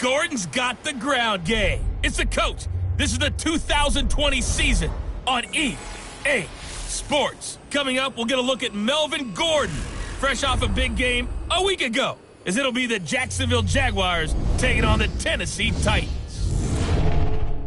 Gordon's got the ground game. It's the coach. This is the 2020 season on EA Sports. Coming up, we'll get a look at Melvin Gordon, fresh off a big game a week ago, as it'll be the Jacksonville Jaguars taking on the Tennessee Titans.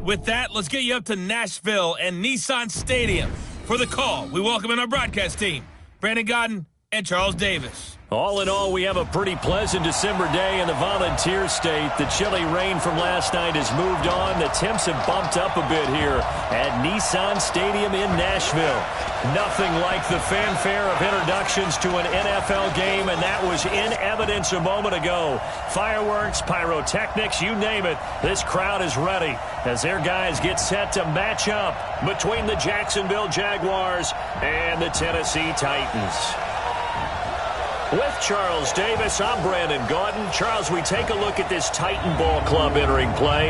With that, let's get you up to Nashville and Nissan Stadium. For the call, we welcome in our broadcast team, Brandon Godden and Charles Davis. All in all, we have a pretty pleasant December day in the Volunteer State. The chilly rain from last night has moved on. The temps have bumped up a bit here at Nissan Stadium in Nashville. Nothing like the fanfare of introductions to an NFL game, and that was in evidence a moment ago. Fireworks, pyrotechnics, you name it. This crowd is ready as their guys get set to match up between the Jacksonville Jaguars and the Tennessee Titans. With Charles Davis, I'm Brandon Gaudin. Charles, we take a look at this Titan Ball Club entering play.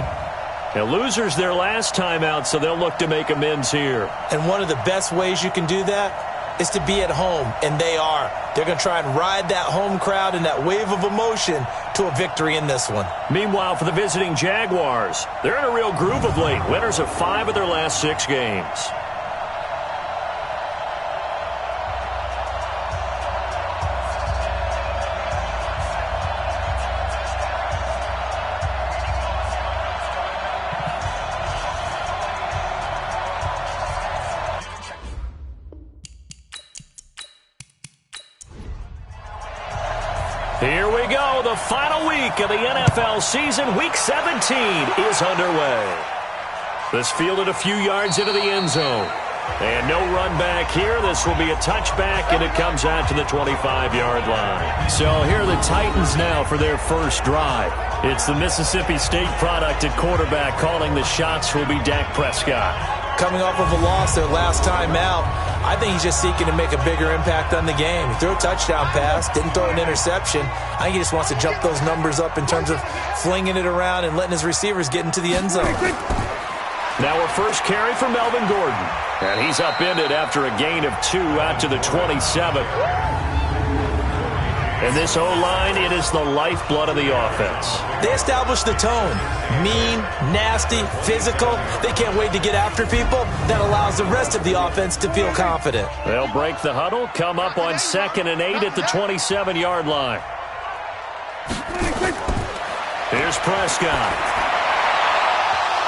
The losers their last time out, so they'll look to make amends here. And one of the best ways you can do that is to be at home, and they are. They're going to try and ride that home crowd and that wave of emotion to a victory in this one. Meanwhile, for the visiting Jaguars, they're in a real groove of late. Winners of 5 of their last 6 games. Here we go. The final week of the NFL season. Week 17 is underway. This fielded a few yards into the end zone. And no run back here. This will be a touchback, and it comes out to the 25-yard line. So here are the Titans now for their first drive. It's the Mississippi State product at quarterback. Calling the shots will be Dak Prescott. Coming off of a loss their last time out, I think he's just seeking to make a bigger impact on the game. He threw a touchdown pass, didn't throw an interception. I think he just wants to jump those numbers up in terms of flinging it around and letting his receivers get into the end zone. Now our first carry for Melvin Gordon. And he's upended after a gain of 2 out to the 27. And this O-line, it is the lifeblood of the offense. They establish the tone. Mean, nasty, physical. They can't wait to get after people. That allows the rest of the offense to feel confident. They'll break the huddle, come up on 2nd and 8 at the 27-yard line. Here's Prescott.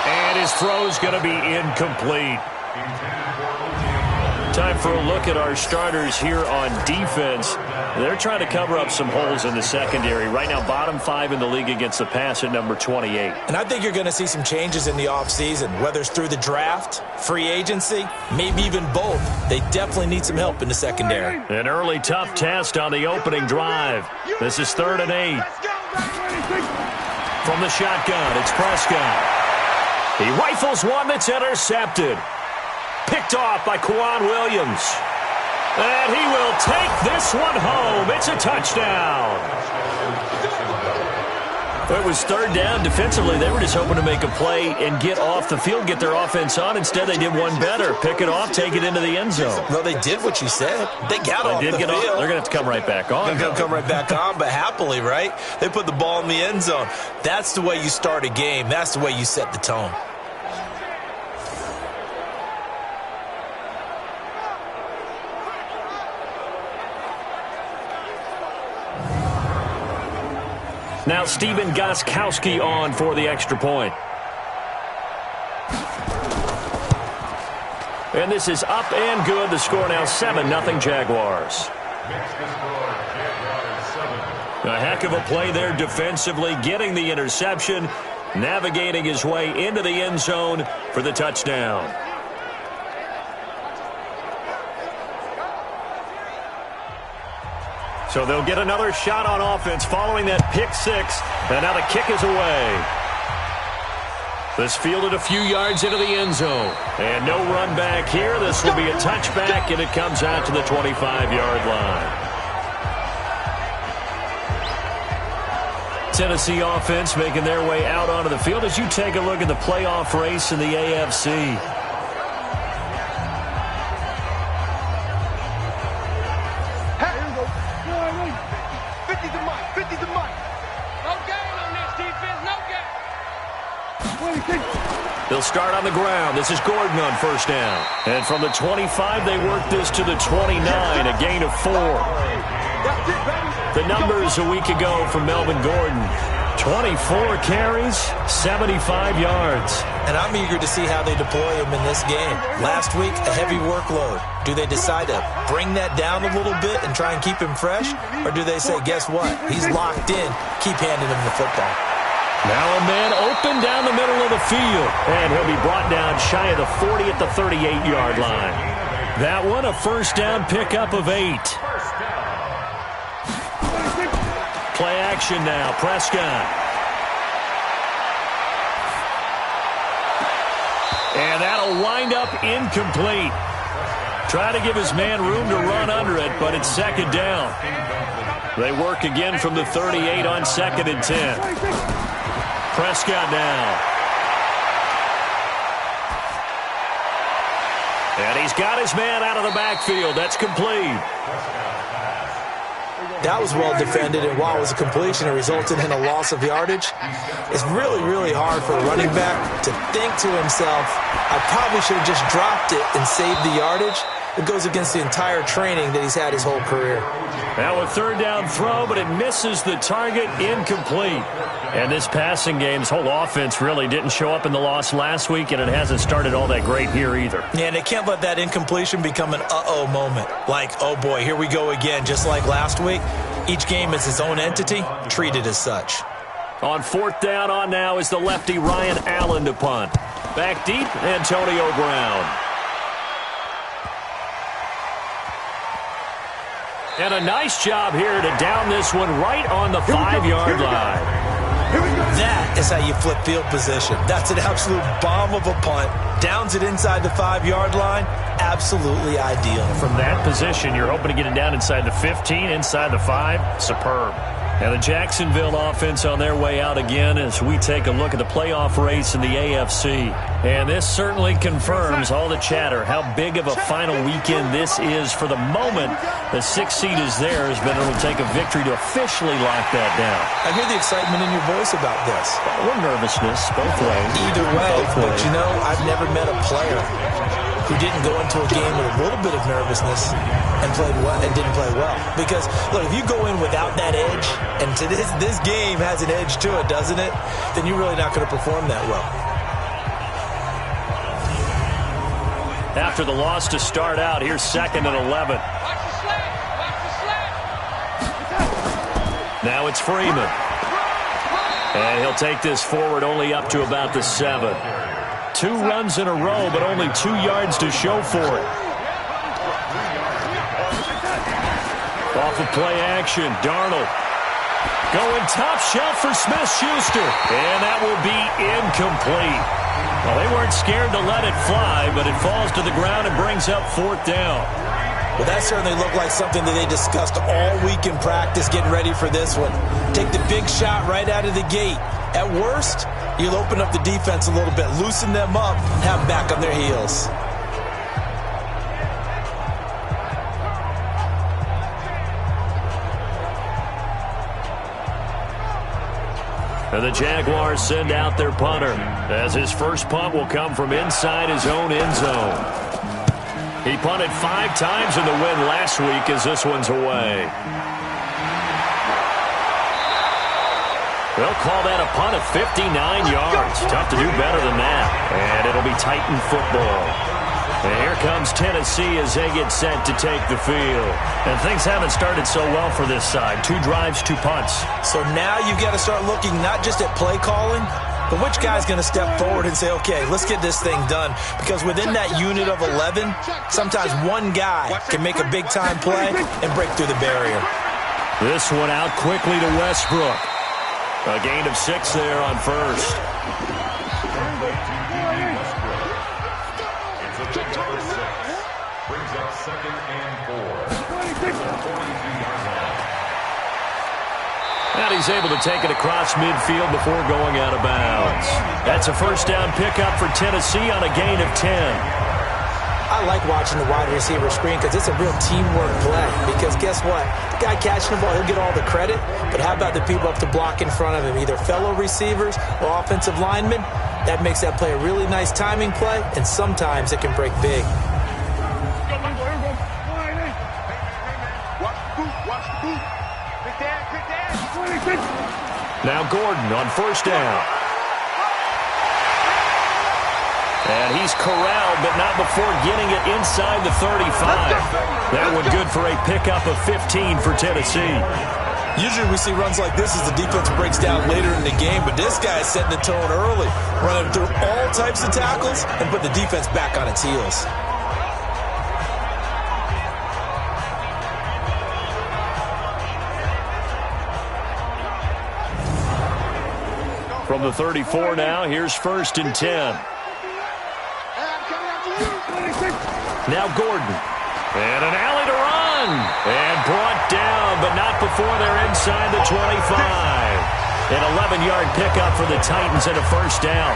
And his throw's going to be incomplete. Time for a look at our starters here on defense. They're trying to cover up some holes in the secondary. Right now, bottom 5 in the league against the pass at number 28. And I think you're going to see some changes in the offseason, whether it's through the draft, free agency, maybe even both. They definitely need some help in the secondary. An early tough test on the opening drive. This is 3rd and 8. From the shotgun, it's Prescott. He rifles one that's intercepted. Picked off by Quan Williams. And he will take this one home. It's a touchdown. It was 3rd down. Defensively, they were just hoping to make a play and get off the field, get their offense on. Instead, they did one better. Pick it off, take it into the end zone. Well, they did what you said. They got off the field. They're going to have to come right back on. They're going to come right back on, but happily, right? They put the ball in the end zone. That's the way you start a game. That's the way you set the tone. Now Stephen Gostkowski on for the extra point. And this is up and good. The score now 7-0 Jaguars. A heck of a play there defensively, getting the interception, navigating his way into the end zone for the touchdown. So they'll get another shot on offense following that pick 6. And now the kick is away. This fielded a few yards into the end zone. And no run back here. This will be a touchback, and it comes out to the 25-yard line. Tennessee offense making their way out onto the field as you take a look at the playoff race in the AFC. The mic. No gain on this defense. No gain. They'll start on the ground. This is Gordon on first down. And from the 25, they work this to the 29, a gain of 4. The numbers a week ago from Melvin Gordon. 24 carries, 75 yards. And I'm eager to see how they deploy him in this game. Last week, a heavy workload. Do they decide to bring that down a little bit and try and keep him fresh? Or do they say, guess what? He's locked in. Keep handing him the football. Now a man open down the middle of the field. And he'll be brought down shy of the 40 at the 38-yard line. That one, a first down pickup of 8. Play action now, Prescott. And that'll wind up incomplete. Try to give his man room to run under it, but it's second down. They work again from the 38 on 2nd and 10. Prescott now. And he's got his man out of the backfield. That's complete. That was well defended, and while it was a completion, it resulted in a loss of yardage. It's really, really hard for a running back to think to himself, I probably should have just dropped it and saved the yardage. It goes against the entire training that he's had his whole career. Now a third down throw, but it misses the target, incomplete. And this passing game's whole offense really didn't show up in the loss last week, and it hasn't started all that great here either. Yeah, and they can't let that incompletion become an uh-oh moment. Like, oh boy, here we go again, just like last week. Each game is its own entity, treated as such. On 4th down on now is the lefty Ryan Allen to punt. Back deep, Antonio Brown. And a nice job here to down this one right on the 5-yard line. That is how you flip field position. That's an absolute bomb of a punt. Downs it inside the 5-yard line. Absolutely ideal. From that position, you're hoping to get it down inside the 15, inside the 5. Superb. And the Jacksonville offense on their way out again as we take a look at the playoff race in the AFC. And this certainly confirms all the chatter, how big of a final weekend this is. For the moment, the 6th seed is theirs, but it'll take a victory to officially lock that down. I hear the excitement in your voice about this. Or nervousness, both ways. Either way, but you know, I've never met a player who didn't go into a game with a little bit of nervousness and played well and didn't play well. Because look, if you go in without that edge, and to this game has an edge to it, doesn't it? Then you're really not going to perform that well. After the loss to start out, here's 2nd and 11. Now it's Freeman. And he'll take this forward only up to about the 7. 2 runs in a row, but only 2 yards to show for it. Off of play action, Darnold going top shelf for Smith-Schuster. And that will be incomplete. Well, they weren't scared to let it fly, but it falls to the ground and brings up 4th down. Well, that certainly looked like something that they discussed all week in practice getting ready for this one. Take the big shot right out of the gate. At worst, you'll open up the defense a little bit, loosen them up, have them back on their heels. And the Jaguars send out their punter, as his first punt will come from inside his own end zone. He punted 5 times in the win last week as this one's away. They'll call that a punt of 59 yards. Tough to do better than that. And it'll be Titan football. And here comes Tennessee as they get set to take the field. And things haven't started so well for this side. 2 drives, 2 punts. So now you've got to start looking not just at play calling, but which guy's going to step forward and say, okay, let's get this thing done. Because within that unit of 11, sometimes one guy can make a big-time play and break through the barrier. This one out quickly to Westbrook. A gain of 6 there on first. Brings up 2nd and 4. And he's able to take it across midfield before going out of bounds. That's a first down pickup for Tennessee on a gain of 10. I I like watching the wide receiver screen because it's a real teamwork play. Because guess what? The guy catching the ball, he'll get all the credit. But how about the people up to block in front of him, either fellow receivers or offensive linemen? That makes that play a really nice timing play, and sometimes it can break big. Now Gordon on first down. And he's corralled, but not before getting it inside the 35. That one good for a pickup of 15 for Tennessee. Usually we see runs like this as the defense breaks down later in the game, but this guy is setting the tone early, running through all types of tackles and put the defense back on its heels. From the 34 now, here's 1st and 10. Now Gordon. And an alley to run. And brought down, but not before they're inside the 25. An 11-yard pickup for the Titans and a first down.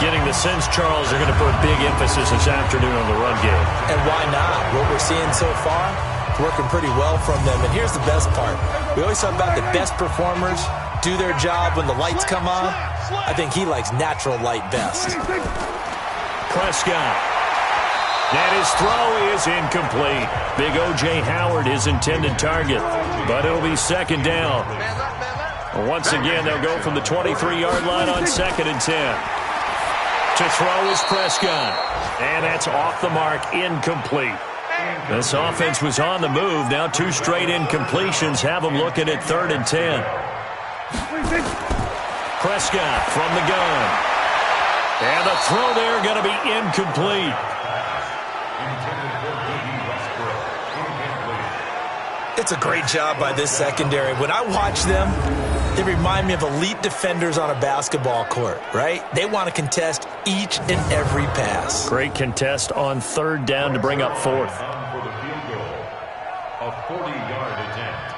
Getting the sense, Charles, are going to put big emphasis this afternoon on the run game. And why not? What we're seeing so far, working pretty well from them. And here's the best part. We always talk about the best performers do their job when the lights come on. I think he likes natural light best. Prescott. And his throw is incomplete. Big O.J. Howard, his intended target. But it'll be 2nd down. Once again, they'll go from the 23-yard line on 2nd and 10. To throw is Prescott. And that's off the mark, incomplete. This offense was on the move. Now 2 straight incompletions have them looking at 3rd and 10. Prescott from the gun. And the throw there going to be incomplete. It's a great job by this secondary. When I watch them, they remind me of elite defenders on a basketball court, right? They want to contest each and every pass. Great contest on 3rd down to bring up 4th. For the field goal, a 40-yard attempt.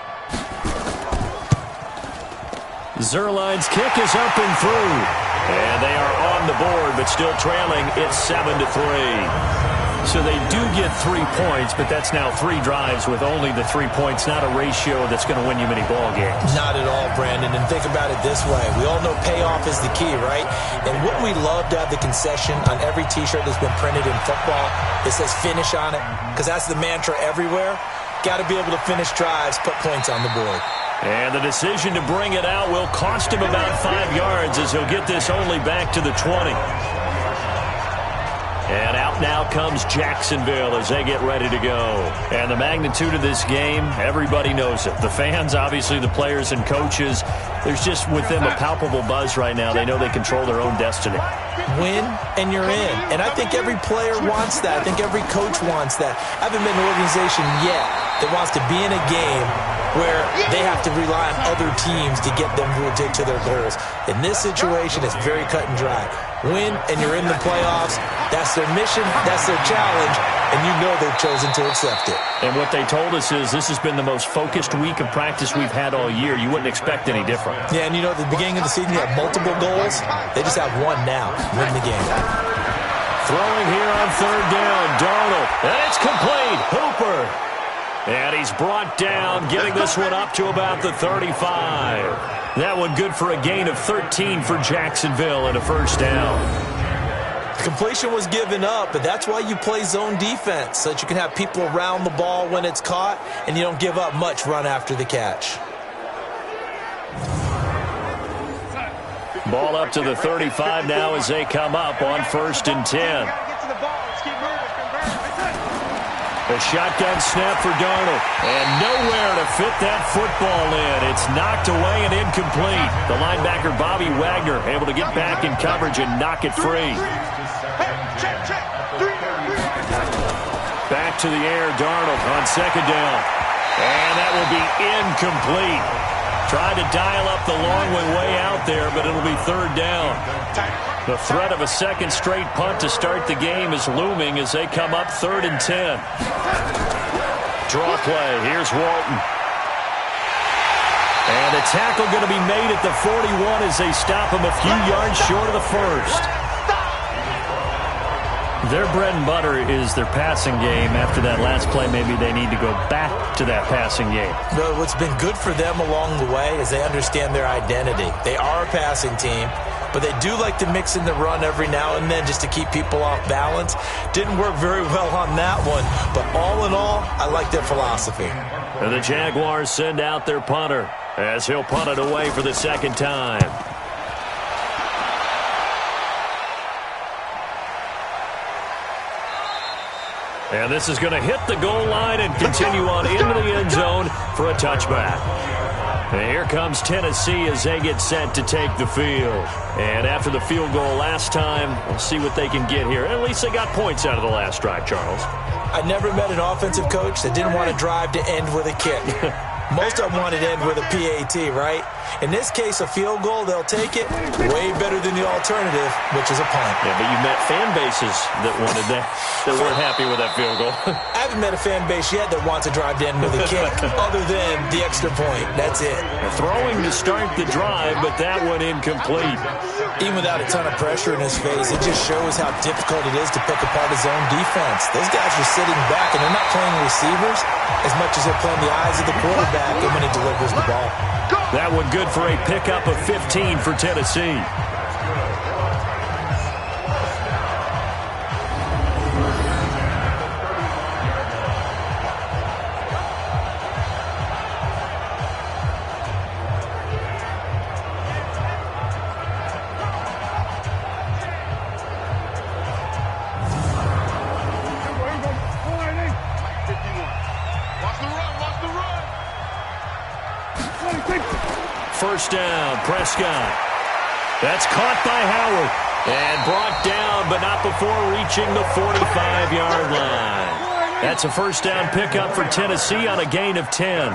Zuerlein's kick is up and through. And they are on the board, but still trailing. It's 7-3. So they do get 3 points, but that's now 3 drives with only the 3 points, not a ratio that's going to win you many ball games. Not at all, Brandon. And think about it this way. We all know payoff is the key, right? And wouldn't we love to have the concession on every T-shirt that's been printed in football that says finish on it? Because that's the mantra everywhere. Got to be able to finish drives, put points on the board. And the decision to bring it out will cost him about 5 yards as he'll get this only back to the 20. And out now comes Jacksonville as they get ready to go. And the magnitude of this game, everybody knows it. The fans, obviously the players and coaches, there's just with them a palpable buzz right now. They know they control their own destiny. Win and you're in. And I think every player wants that. I think every coach wants that. I haven't been in an organization yet that wants to be in a game where they have to rely on other teams to get them to their goals. In this situation, it's very cut and dry. Win, and you're in the playoffs. That's their mission. That's their challenge. And you know they've chosen to accept it. And what they told us is this has been the most focused week of practice we've had all year. You wouldn't expect any different. Yeah, and you know, at the beginning of the season, you have multiple goals. They just have one now. Win the game. Throwing here on 3rd down. Darnold. And it's complete. Hooper. And he's brought down, getting this one up to about the 35. That one good for a gain of 13 for Jacksonville and a first down. Completion was given up, but that's why you play zone defense, so that you can have people around the ball when it's caught, and you don't give up much run after the catch. Ball up to the 35 now as they come up on 1st and 10. A shotgun snap for Darnold. And nowhere to fit that football in. It's knocked away and incomplete. The linebacker, Bobby Wagner, able to get back in coverage and knock it free. Back to the air, Darnold on 2nd down. And that will be incomplete. Tried to dial up the long way out there, but it'll be 3rd down. The threat of a second straight punt to start the game is looming as they come up 3rd and 10. Draw play. Here's Walton. And a tackle going to be made at the 41 as they stop him a few yards short of the first. Their bread and butter is their passing game. After that last play, maybe they need to go back to that passing game. But what's been good for them along the way is they understand their identity. They are a passing team, but they do like to mix in the run every now and then just to keep people off balance. Didn't work very well on that one, but all in all, I like their philosophy. And the Jaguars send out their punter as he'll punt it away for the second time. And this is going to hit the goal line and continue on into the end zone for a touchback. And here comes Tennessee as they get set to take the field. And after the field goal last time, we'll see what they can get here. At least they got points out of the last drive, Charles. I never met an offensive coach that didn't want to drive to end with a kick. Most of them wanted to end with a PAT, right? In this case, a field goal, they'll take it way better than the alternative, which is a punt. Yeah, but you met fan bases that wanted that weren't happy with that field goal. I haven't met a fan base yet that wants to drive to end with a kick, other than the extra point. That's it. Throwing to start the drive, but that one incomplete. Even without a ton of pressure in his face, it just shows how difficult it is to pick apart his own defense. Those guys are sitting back, and they're not playing receivers as much as they're playing the eyes of the quarterback and when he delivers the ball. That one good for a pickup of 15 for Tennessee. First down, Prescott. That's caught by Howard and brought down, but not before reaching the 45-yard line. That's a first down pickup for Tennessee on a gain of 10.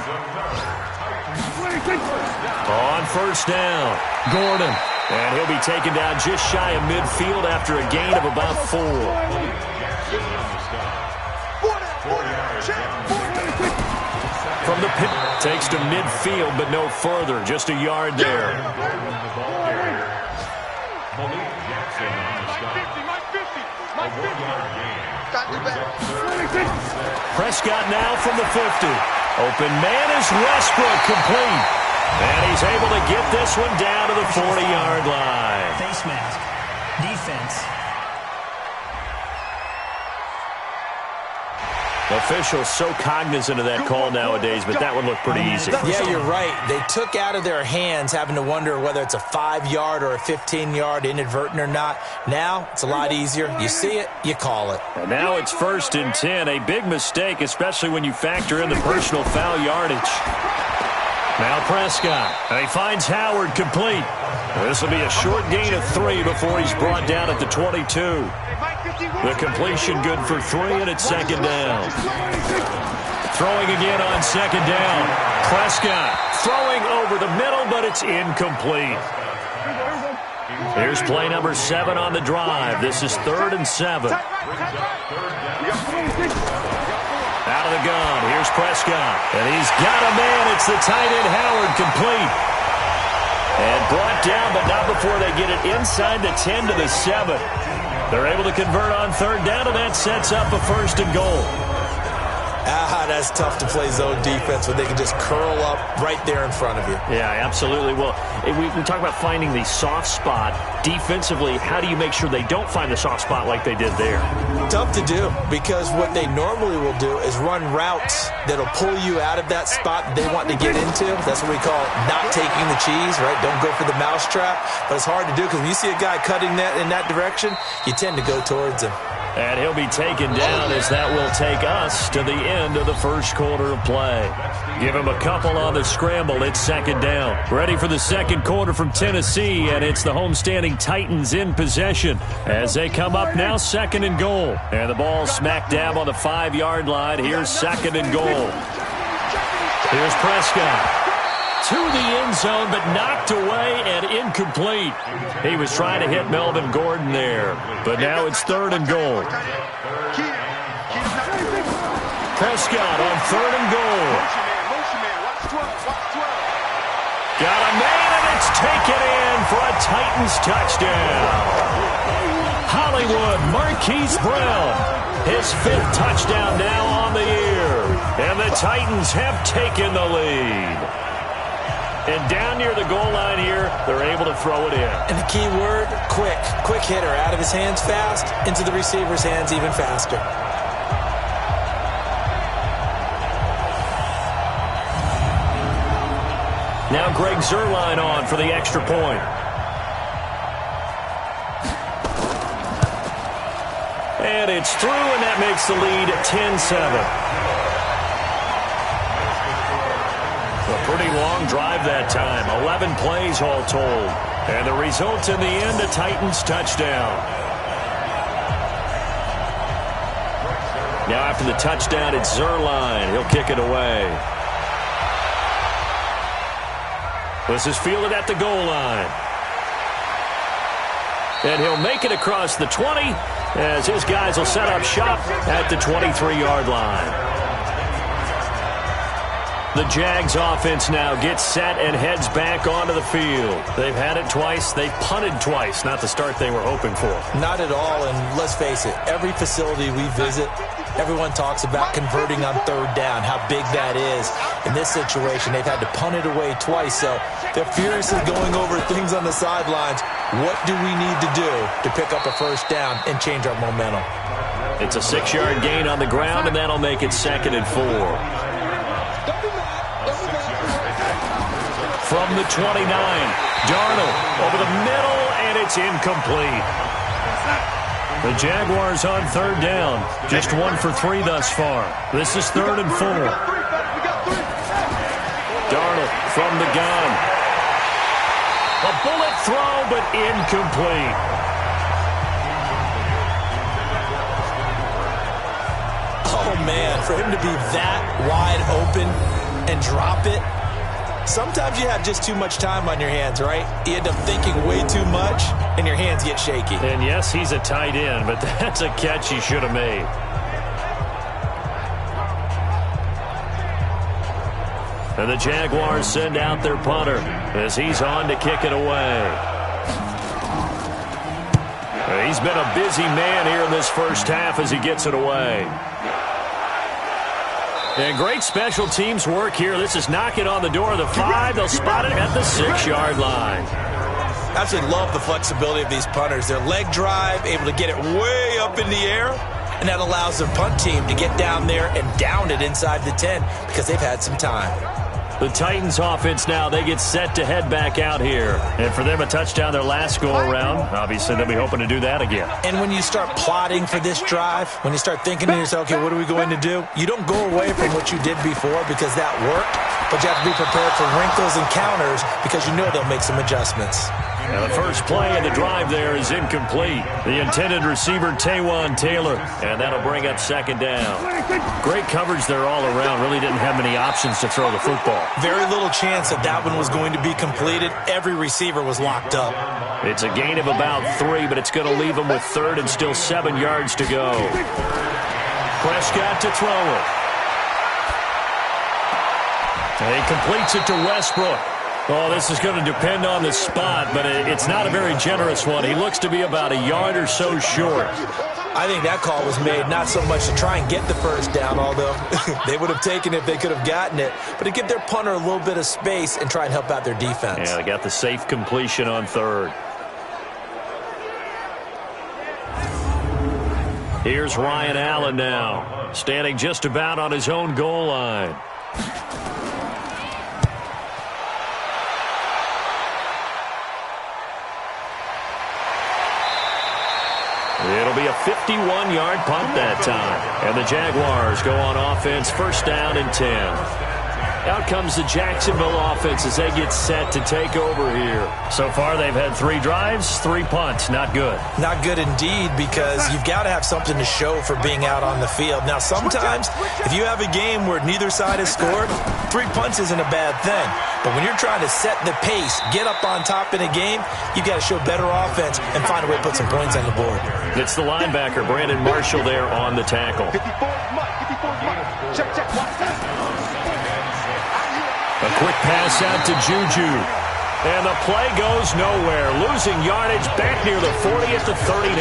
On first down, Gordon. And he'll be taken down just shy of midfield after a gain of about 4. From the pit, takes to midfield, but no further. Just a yard there. Prescott now from the 50. Open man is Westbrook, complete. And he's able to get this one down to the 40-yard line. Face mask. Defense. Officials so cognizant of that call nowadays, but that one looked pretty easy. Yeah, you're right. They took out of their hands having to wonder whether it's a 5-yard or a 15-yard inadvertent or not. Now, it's a lot easier. You see it, you call it. And now it's 1st and 10. A big mistake, especially when you factor in the personal foul yardage. Now Prescott. And he finds Howard complete. This will be a short gain of 3 before he's brought down at the 22. The completion good for 3, and it's second down. Throwing again on second down. Prescott throwing over the middle, but it's incomplete. Here's play number 7 on the drive. This is 3rd and 7. Out of the gun. Here's Prescott. And he's got a man. It's the tight end Howard, complete. And brought down, but not before they get it inside the 10 to the 7. They're able to convert on 3rd down, and that sets up a 1st and goal. That's tough to play zone defense when they can just curl up right there in front of you. Yeah, absolutely. Well, we talk about finding the soft spot. Defensively, how do you make sure they don't find the soft spot like they did there? Tough to do, because what they normally will do is run routes that'll pull you out of that spot that they want to get into. That's what we call not taking the cheese, right? Don't go for the mousetrap. But it's hard to do because when you see a guy cutting that in that direction, you tend to go towards him. And he'll be taken down as that will take us to the end of the first quarter of play. Give him a couple on the scramble. It's second down. Ready for the second quarter from Tennessee, and it's the homestanding Titans in possession as they come up now 2nd and goal. And the ball smack dab on the 5-yard line. Here's 2nd and goal. Here's Prescott. To the end zone, but knocked away and incomplete. He was trying to hit Melvin Gordon there, but now it's 3rd and goal. Prescott on 3rd and goal. Got a man, and it's taken in for a Titans touchdown. Hollywood Marquise Brown. His 5th touchdown now on the year. And the Titans have taken the lead. And down near the goal line here, they're able to throw it in. And the key word, quick. Quick hitter. Out of his hands fast, into the receiver's hands even faster. Now Greg Zuerlein on for the extra point. And it's through, and that makes the lead 10-7. A pretty long drive that time. 11 plays all told. And the result in the end, a Titans touchdown. Now after the touchdown, it's Zuerlein. He'll kick it away. This is fielded at the goal line. And he'll make it across the 20 as his guys will set up shop at the 23-yard line. The Jags offense now gets set and heads back onto the field. They've had it twice. They've punted twice. Not the start they were hoping for. Not at all, and let's face it, every facility we visit, everyone talks about converting on 3rd down, how big that is. In this situation, they've had to punt it away twice, so they're furiously going over things on the sidelines. What do we need to do to pick up a 1st down and change our momentum? It's a 6-yard gain on the ground, and that'll make it 2nd and 4. From the 29, Darnold over the middle, and it's incomplete. The Jaguars on 3rd down. Just 1 for 3 thus far. This is 3rd and 4. Darnold from the gun. A bullet throw, but incomplete. Oh, man, for him to be that wide open and drop it. Sometimes you have just too much time on your hands, right? You end up thinking way too much, and your hands get shaky. And yes, he's a tight end, but that's a catch he should have made. And the Jaguars send out their punter as he's on to kick it away. He's been a busy man here in this first half as he gets it away. And great special teams work here. This is knocking on the door of the 5. They'll spot it at the 6-yard line. Absolutely love the flexibility of these punters. Their leg drive, able to get it way up in the air, and that allows their punt team to get down there and down it inside the 10 because they've had some time. The Titans offense now, they get set to head back out here. And for them, a touchdown their last go-around. Obviously, they'll be hoping to do that again. And when you start plotting for this drive, when you start thinking to yourself, okay, what are we going to do? You don't go away from what you did before because that worked, but you have to be prepared for wrinkles and counters because you know they'll make some adjustments. Now the first play of the drive there is incomplete. The intended receiver, Taywan Taylor, and that'll bring up 2nd down. Great coverage there all around. Really didn't have many options to throw the football. Very little chance that one was going to be completed. Every receiver was locked up. It's a gain of about 3, but it's going to leave them with 3rd and still 7 yards to go. Prescott to throw it. He completes it to Westbrook. Oh, this is going to depend on the spot, but it's not a very generous one. He looks to be about a yard or so short. I think that call was made not so much to try and get the 1st down, although they would have taken it if they could have gotten it, but to give their punter a little bit of space and try and help out their defense. Yeah, they got the safe completion on 3rd. Here's Ryan Allen now, standing just about on his own goal line. It'll be a 51-yard punt that time. And the Jaguars go on offense, 1st down and 10. Out comes the Jacksonville offense as they get set to take over here. So far, they've had 3 drives, 3 punts. Not good. Not good indeed, because you've got to have something to show for being out on the field. Now, sometimes, if you have a game where neither side has scored, 3 punts isn't a bad thing. But when you're trying to set the pace, get up on top in a game, you've got to show better offense and find a way to put some points on the board. It's the linebacker, Brandon Marshall, there on the tackle. A quick pass out to Juju. And the play goes nowhere. Losing yardage back near the 40 at the 39.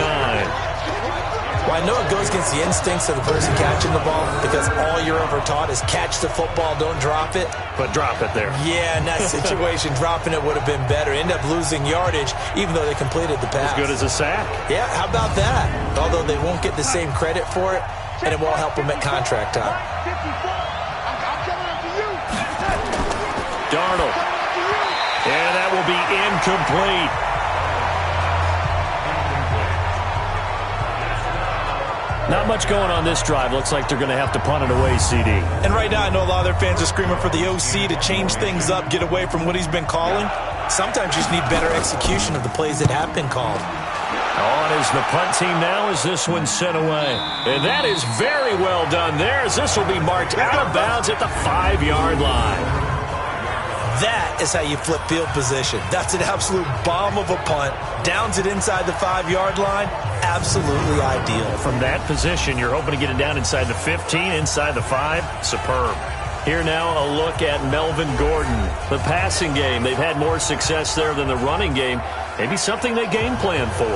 Well, I know it goes against the instincts of the person catching the ball because all you're ever taught is catch the football, don't drop it. But drop it there. Yeah, in that situation, dropping it would have been better. End up losing yardage even though they completed the pass. As good as a sack. Yeah, how about that? Although they won't get the same credit for it, and it won't help them at contract time. Darnold. And that will be incomplete. Not much going on this drive. Looks like they're going to have to punt it away, CD. And right now, I know a lot of their fans are screaming for the OC to change things up, get away from what he's been calling. Sometimes you just need better execution of the plays that have been called. On is the punt team now as this one's sent away. And that is very well done there as this will be marked out of bounds at the 5-yard line. That is how you flip field position. That's an absolute bomb of a punt. Downs it inside the 5-yard line. Absolutely ideal. From that position, you're hoping to get it down inside the 15, inside the 5. Superb. Here now a look at Melvin Gordon. The passing game, they've had more success there than the running game. Maybe something they game plan for.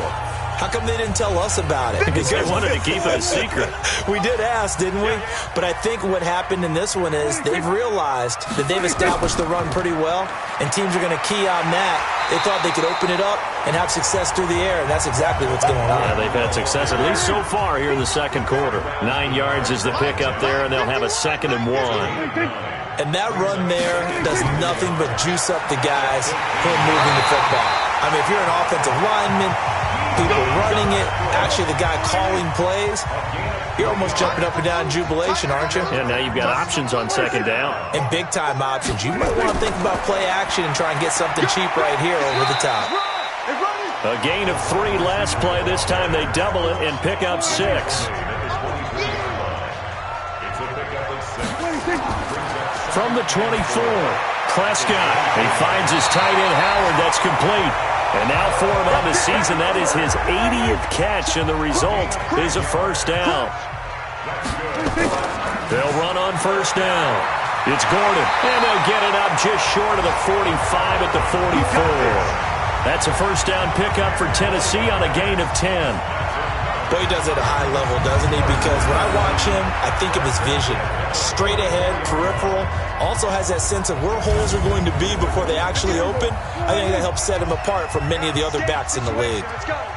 How come they didn't tell us about it? Because they wanted to keep it a secret. We did ask, didn't we? But I think what happened in this one is they've realized that they've established the run pretty well, and teams are going to key on that. They thought they could open it up and have success through the air, and that's exactly what's going on. Yeah, they've had success, at least so far here in the second quarter. 9 yards is the pickup there, and they'll have a 2nd and 1. And that run there does nothing but juice up the guys who are moving the football. I mean, if you're an offensive lineman, people running it, actually the guy calling plays, you're almost jumping up and down in jubilation, aren't you? Yeah, now you've got options on 2nd down. And big-time options. You might want to think about play action and try and get something cheap right here over the top. A gain of 3 last play. This time they double it and pick up 6. From the 24, Prescott. He finds his tight end, Howard. That's complete. And now for him on the season, that is his 80th catch, and the result is a 1st down. They'll run on 1st down. It's Gordon, and they'll get it up just short of the 45 at the 44. That's a 1st down pickup for Tennessee on a gain of 10. Boy, he does it at a high level, doesn't he? Because when I watch him, I think of his vision. Straight ahead, peripheral. Also has that sense of where holes are going to be before they actually open. I think that helps set him apart from many of the other backs in the league.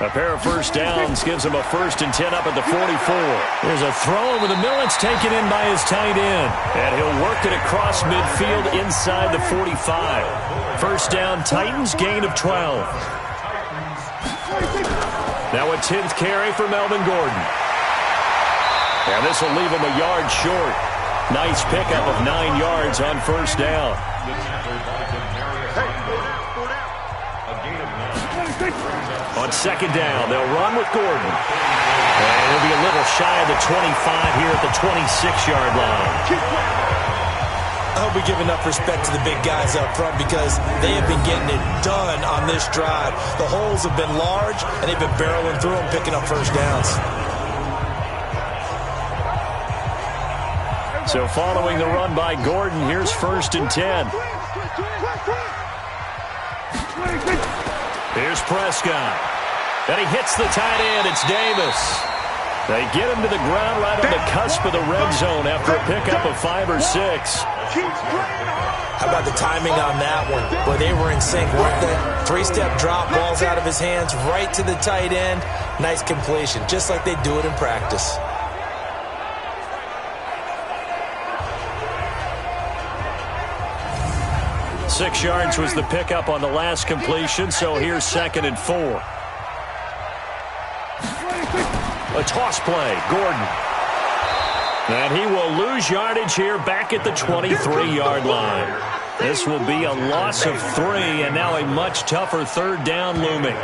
A pair of 1st downs gives him a 1st and 10 up at the 44. There's a throw over the middle. It's taken in by his tight end. And he'll work it across midfield inside the 45. 1st down, Titans, gain of 12. Now a 10th carry for Melvin Gordon. And this will leave him a yard short. Nice pickup of 9 yards on 1st down. On 2nd down, they'll run with Gordon. And he'll be a little shy of the 25 here at the 26-yard line. I hope we give enough respect to the big guys up front because they have been getting it done on this drive. The holes have been large, and they've been barreling through them, picking up 1st downs. So following the run by Gordon, here's 1st and 10. Here's Prescott. And he hits the tight end. It's Davis. They get him to the ground right on the cusp of the red zone after a pickup of 5 or 6. How about the timing on that one? Boy, they were in sync, weren't they? 3-step drop, balls out of his hands, right to the tight end. Nice completion, just like they do it in practice. Six yards was the pickup on the last completion, so here's 2nd and 4. A toss play, Gordon. And he will lose yardage here back at the 23-yard line. This will be a loss of 3, and now a much tougher 3rd down looming.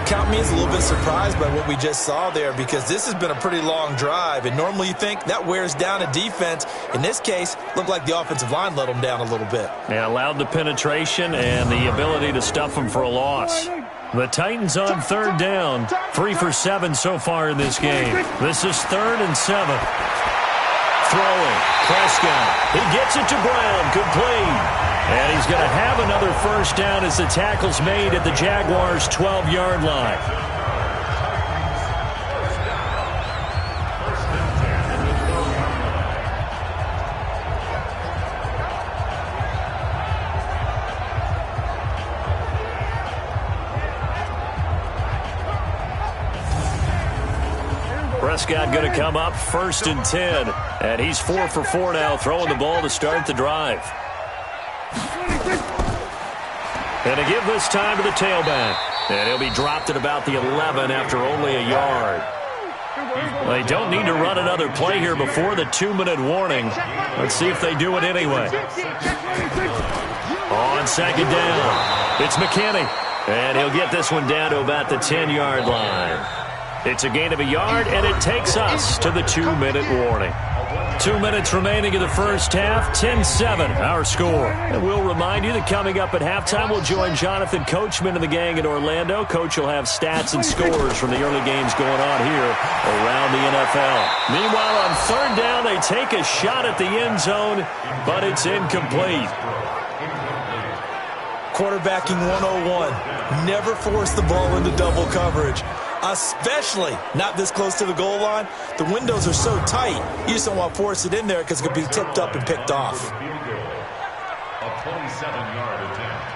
Count me as a little bit surprised by what we just saw there because this has been a pretty long drive, and normally you think that wears down a defense. In this case, looked like the offensive line let them down a little bit. Yeah, allowed the penetration and the ability to stuff them for a loss. The Titans on 3rd down, 3 for 7 so far in this game. This is 3rd and 7. Throwing, Prescott. He gets it to Brown, complete. And he's going to have another first down as the tackle's made at the Jaguars' 12-yard line. Prescott going to come up 1st and 10. And he's 4 for 4 now, throwing the ball to start the drive. And to give this time to the tailback. And he'll be dropped at about the 11 after only a yard. They don't need to run another play here before the 2-minute warning. Let's see if they do it anyway. On 2nd down, it's McKinney. And he'll get this one down to about the 10-yard line. It's a gain of a yard, and it takes us to the 2-minute warning. 2 minutes remaining in the first half, 10-7, our score. And we'll remind you that coming up at halftime, we'll join Jonathan Coachman and the gang in Orlando. Coach will have stats and scores from the early games going on here around the NFL. Meanwhile, on 3rd down, they take a shot at the end zone, but it's incomplete. Quarterbacking 101. Never force the ball into double coverage. Especially not this close to the goal line. The windows are so tight, you just don't want to force it in there because it could be tipped up and picked off. A 27-yard attempt.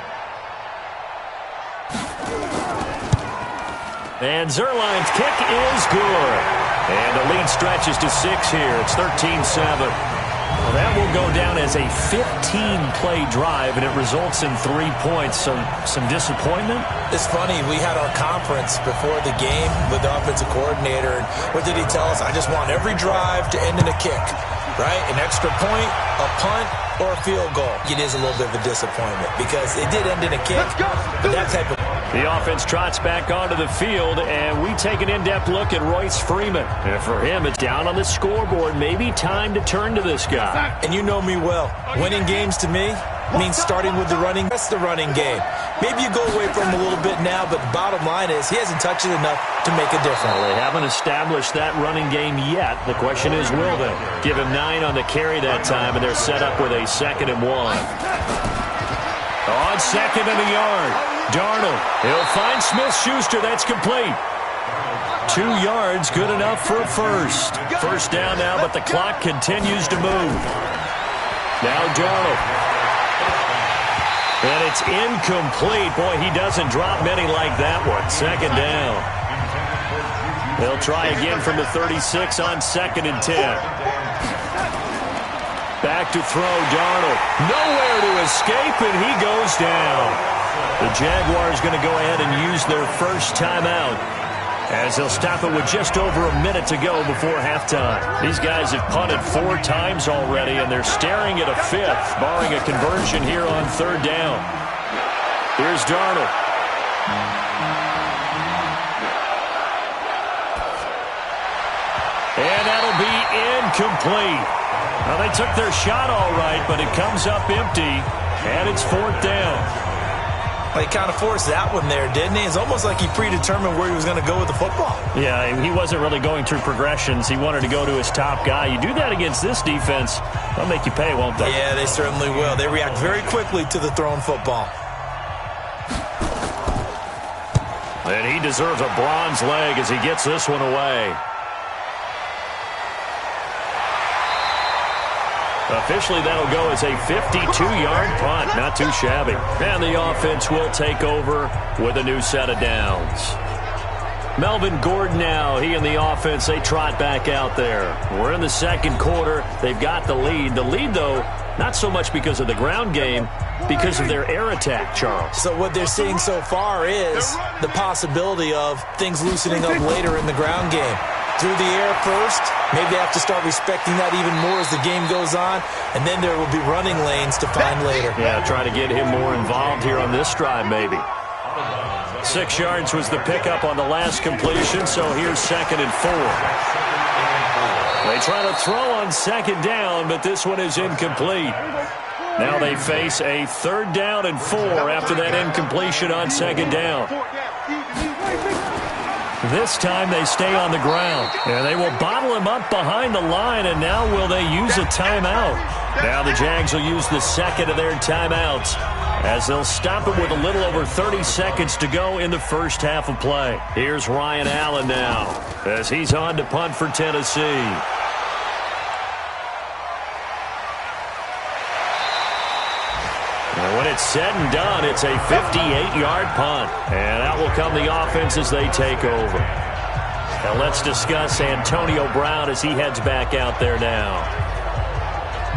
And Zerline's kick is good. And the lead stretches to 6 here. It's 13-7. Well, that will go down as a 15-play drive, and it results in 3 points. So some disappointment? It's funny. We had our conference before the game with the offensive coordinator. And what did he tell us? I just want every drive to end in a kick, right? An extra point, a punt, or a field goal. It is a little bit of a disappointment because it did end in a kick. But that type of... The offense trots back onto the field, and we take an in-depth look at Royce Freeman. And for him, it's down on the scoreboard. Maybe time to turn to this guy. And you know me well. Winning games to me means starting with the running. That's the running game. Maybe you go away from him a little bit now, but the bottom line is he hasn't touched it enough to make a difference. Well, they haven't established that running game yet. The question is, will they? Give him 9 on the carry that time, and they're set up with a 2nd and 1. On 2nd and a yard. Darnold, he'll find Smith-Schuster. That's complete. 2 yards, good enough for a first. First down now, but the clock continues to move. Now Darnold. And it's incomplete. Boy, he doesn't drop many like that one. 2nd down. They'll try again from the 36 on 2nd and 10. Back to throw, Darnold. Nowhere to escape, and he goes down. The Jaguars going to go ahead and use their first timeout as they'll stop it with just over a minute to go before halftime. These guys have punted 4 times already, and they're staring at a 5th, barring a conversion here on 3rd down. Here's Darnold. And that'll be incomplete. Now, they took their shot all right, but it comes up empty, and it's 4th down. He kind of forced that one there, didn't he? It's almost like he predetermined where he was going to go with the football. Yeah, he wasn't really going through progressions. He wanted to go to his top guy. You do that against this defense, they'll make you pay, won't they? Yeah, they certainly will. They react very quickly to the thrown football. And he deserves a bronze leg as he gets this one away. Officially, that'll go as a 52-yard punt. Not too shabby. And the offense will take over with a new set of downs. Melvin Gordon now, he and the offense, they trot back out there. We're in the 2nd quarter. They've got the lead. The lead, though, not so much because of the ground game, because of their air attack, Charles. So what they're seeing so far is the possibility of things loosening up later in the ground game. Through the air first, maybe they have to start respecting that even more as the game goes on, and then there will be running lanes to find later. Yeah, try to get him more involved here on this drive, maybe. 6 yards was the pickup on the last completion, so here's 2nd and 4. They try to throw on 2nd down, but this one is incomplete. Now they face a 3rd down and 4 after that incompletion on 2nd down. This time they stay on the ground. And they will bottle him up behind the line, and now will they use a timeout? Now the Jags will use the second of their timeouts as they'll stop it with a little over 30 seconds to go in the first half of play. Here's Ryan Allen now as he's on to punt for Tennessee. And when it's said and done, it's a 58-yard punt. And out will come the offense as they take over. Now let's discuss Antonio Brown as he heads back out there now.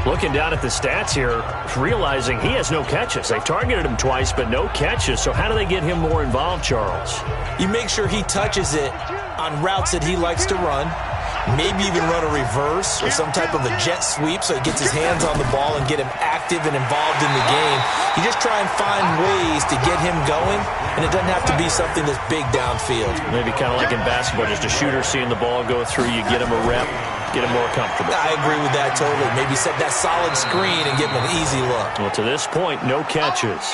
Looking down at the stats here, realizing he has no catches. They've targeted him twice, but no catches. So how do they get him more involved, Charles? You make sure he touches it on routes that he likes to run. Maybe even run a reverse or some type of a jet sweep so he gets his hands on the ball and get him active and involved in the game. You just try and find ways to get him going, and it doesn't have to be something that's big downfield. Maybe kind of like in basketball, just a shooter seeing the ball go through, you get him a rep, get him more comfortable. I agree with that totally. Maybe set that solid screen and give him an easy look. Well, to this point, no catches.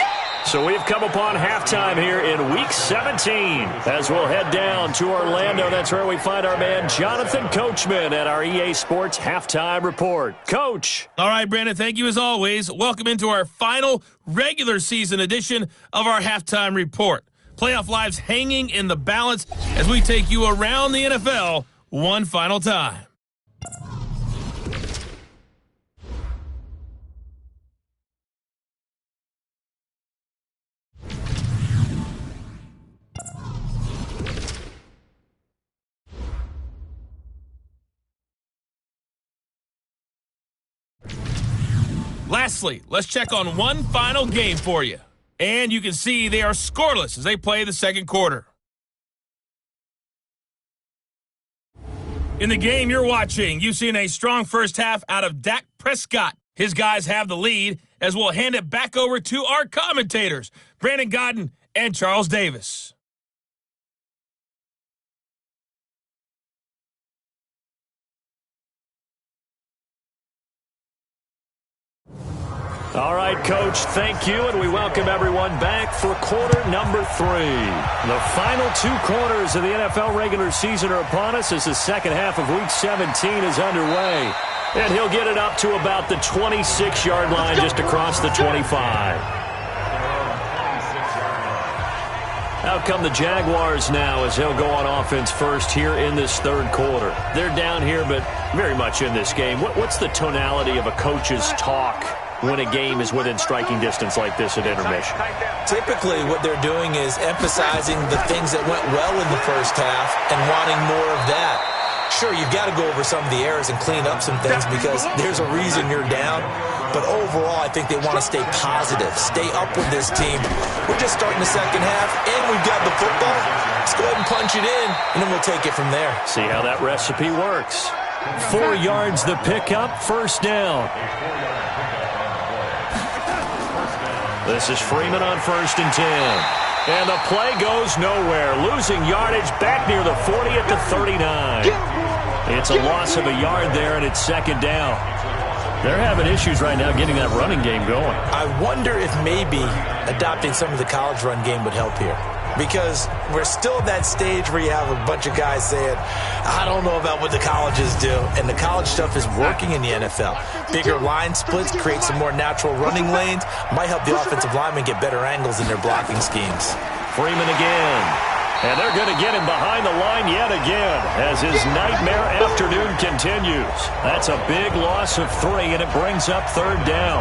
So we've come upon halftime here in Week 17 as we'll head down to Orlando. That's where we find our man Jonathan Coachman at our EA Sports Halftime Report. Coach. All right, Brandon, thank you as always. Welcome into our final regular season edition of our Halftime Report. Playoff lives hanging in the balance as we take you around the NFL one final time. Lastly, let's check on one final game for you. And you can see they are scoreless as they play the second quarter. In the game you're watching, you've seen a strong first half out of Dak Prescott. His guys have the lead as we'll hand it back over to our commentators, Brandon Godden and Charles Davis. All right, Coach, thank you, and we welcome everyone back for quarter number 3. The final 2 quarters of the NFL regular season are upon us as the second half of Week 17 is underway. And he'll get it up to about the 26-yard line just across the 25. Out come the Jaguars now as they'll go on offense first here in this third quarter. They're down here, but very much in this game. What's the tonality of a coach's talk when a game is within striking distance like this at intermission? Typically, what they're doing is emphasizing the things that went well in the first half and wanting more of that. Sure, you've got to go over some of the errors and clean up some things because there's a reason you're down. But overall, I think they want to stay positive, stay up with this team. We're just starting the second half, and we've got the football. Let's go ahead and punch it in, and then we'll take it from there. See how that recipe works. 4 yards the pickup, first down. This is Freeman on 1st and 10. And the play goes nowhere. Losing yardage back near the 40 at the 39. It's a loss of a yard there, and it's second down. They're having issues right now getting that running game going. I wonder if maybe adopting some of the college run game would help here. Because we're still at that stage where you have a bunch of guys saying, I don't know about what the colleges do. And the college stuff is working in the NFL. Bigger line splits, create some more natural running lanes. Might help the offensive linemen get better angles in their blocking schemes. Freeman again. And they're going to get him behind the line yet again as his nightmare afternoon continues. That's a big loss of 3, and it brings up third down.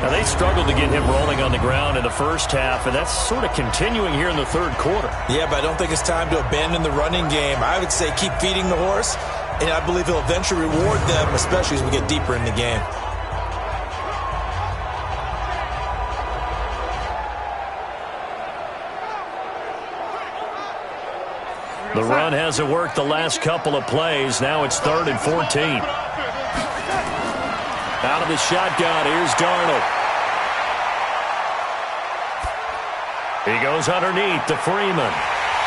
Now, they struggled to get him rolling on the ground in the first half, and that's sort of continuing here in the third quarter. Yeah, but I don't think it's time to abandon the running game. I would say keep feeding the horse, and I believe he'll eventually reward them, especially as we get deeper in the game. The run hasn't worked the last couple of plays. Now it's 3rd and 14. Out of the shotgun, here's Darnold. He goes underneath to Freeman.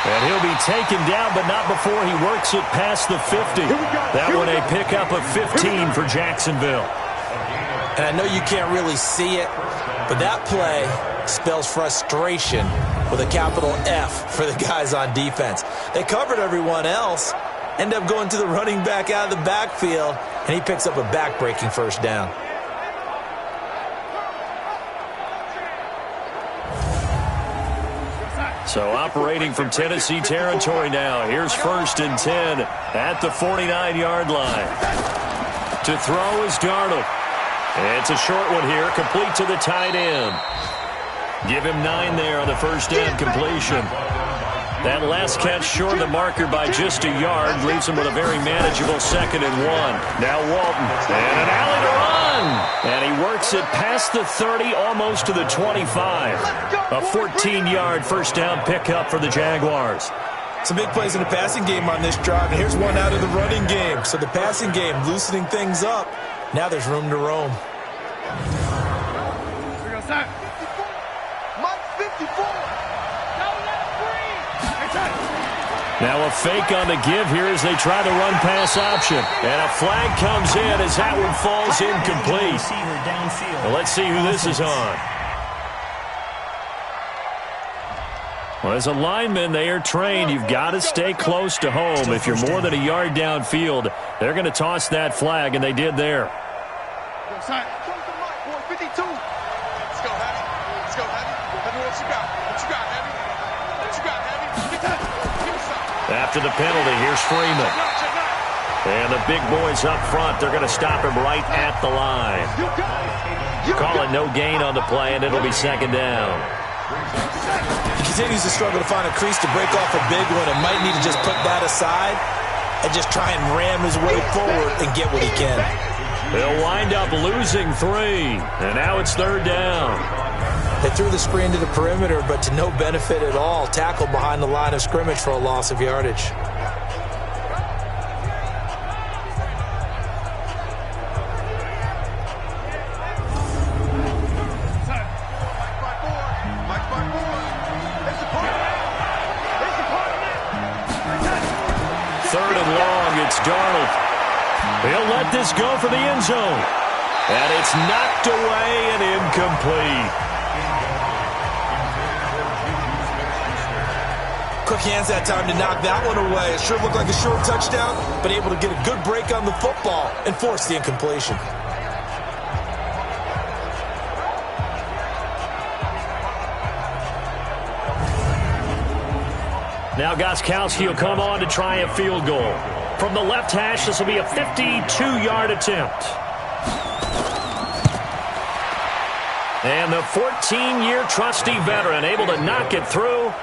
And he'll be taken down, but not before he works it past the 50. That one a pickup of 15 for Jacksonville. And I know you can't really see it, but that play spells frustration with a capital F for the guys on defense. They covered everyone else, end up going to the running back out of the backfield, and he picks up a back-breaking first down. So operating from Tennessee territory now. Here's 1st and 10 at the 49-yard line. To throw is Darnold. It's a short one here, complete to the tight end. Give him 9 there on the first down completion. That last catch short of the marker by just a yard leaves him with a very manageable 2nd and 1. Now Walton, and an alley to run. And he works it past the 30, almost to the 25. A 14-yard first down pickup for the Jaguars. Some big plays in the passing game on this drive, and here's one out of the running game. So the passing game loosening things up. Now there's room to roam. Now a fake on the give here as they try the run-pass option. And a flag comes in as that one falls incomplete. Well, let's see who this is on. Well, as a lineman, they are trained. You've got to stay close to home. If you're more than a yard downfield, they're going to toss that flag, and they did there. After the penalty, here's Freeman. And the big boys up front, they're going to stop him right at the line. Call it no gain on the play, and it'll be 2nd down. He continues to struggle to find a crease to break off a big one and might need to just put that aside and just try and ram his way forward and get what he can. They'll wind up losing 3, and now it's 3rd down. They threw the screen to the perimeter, but to no benefit at all. Tackled behind the line of scrimmage for a loss of yardage. Third and long, it's Darnold. He'll let this go for the end zone. And it's knocked away and incomplete. Quick hands that time to knock that one away. It sure looked like a short touchdown, but able to get a good break on the football and force the incompletion. Now Gostkowski will come on to try a field goal. From the left hash, this will be a 52-yard attempt. And the 14-year trusty veteran able to knock it through.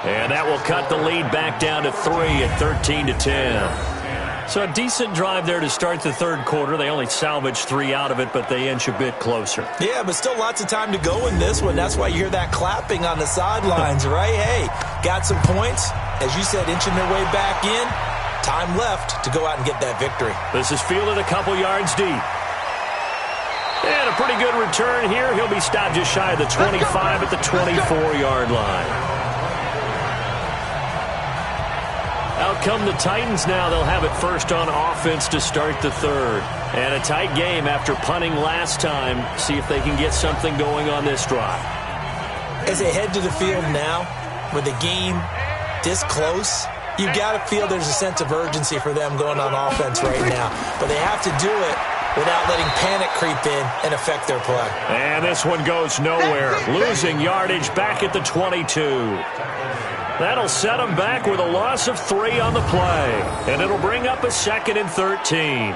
And that will cut the lead back down to 3 at 13-10. So a decent drive there to start the third quarter. They only salvaged 3 out of it, but they inch a bit closer. Yeah, but still lots of time to go in this one. That's why you hear that clapping on the sidelines, right? Hey, got some points. As you said, inching their way back in. Time left to go out and get that victory. This is fielded a couple yards deep. And a pretty good return here. He'll be stopped just shy of the 25 at the 24-yard line. Out come the Titans now. They'll have it first on offense to start the third. And a tight game after punting last time. See if they can get something going on this drive. As they head to the field now, with the game this close, you've got to feel there's a sense of urgency for them going on offense right now. But they have to do it without letting panic creep in and affect their play. And this one goes nowhere. Losing yardage back at the 22. That'll set them back with a loss of 3 on the play. And it'll bring up a 2nd and 13.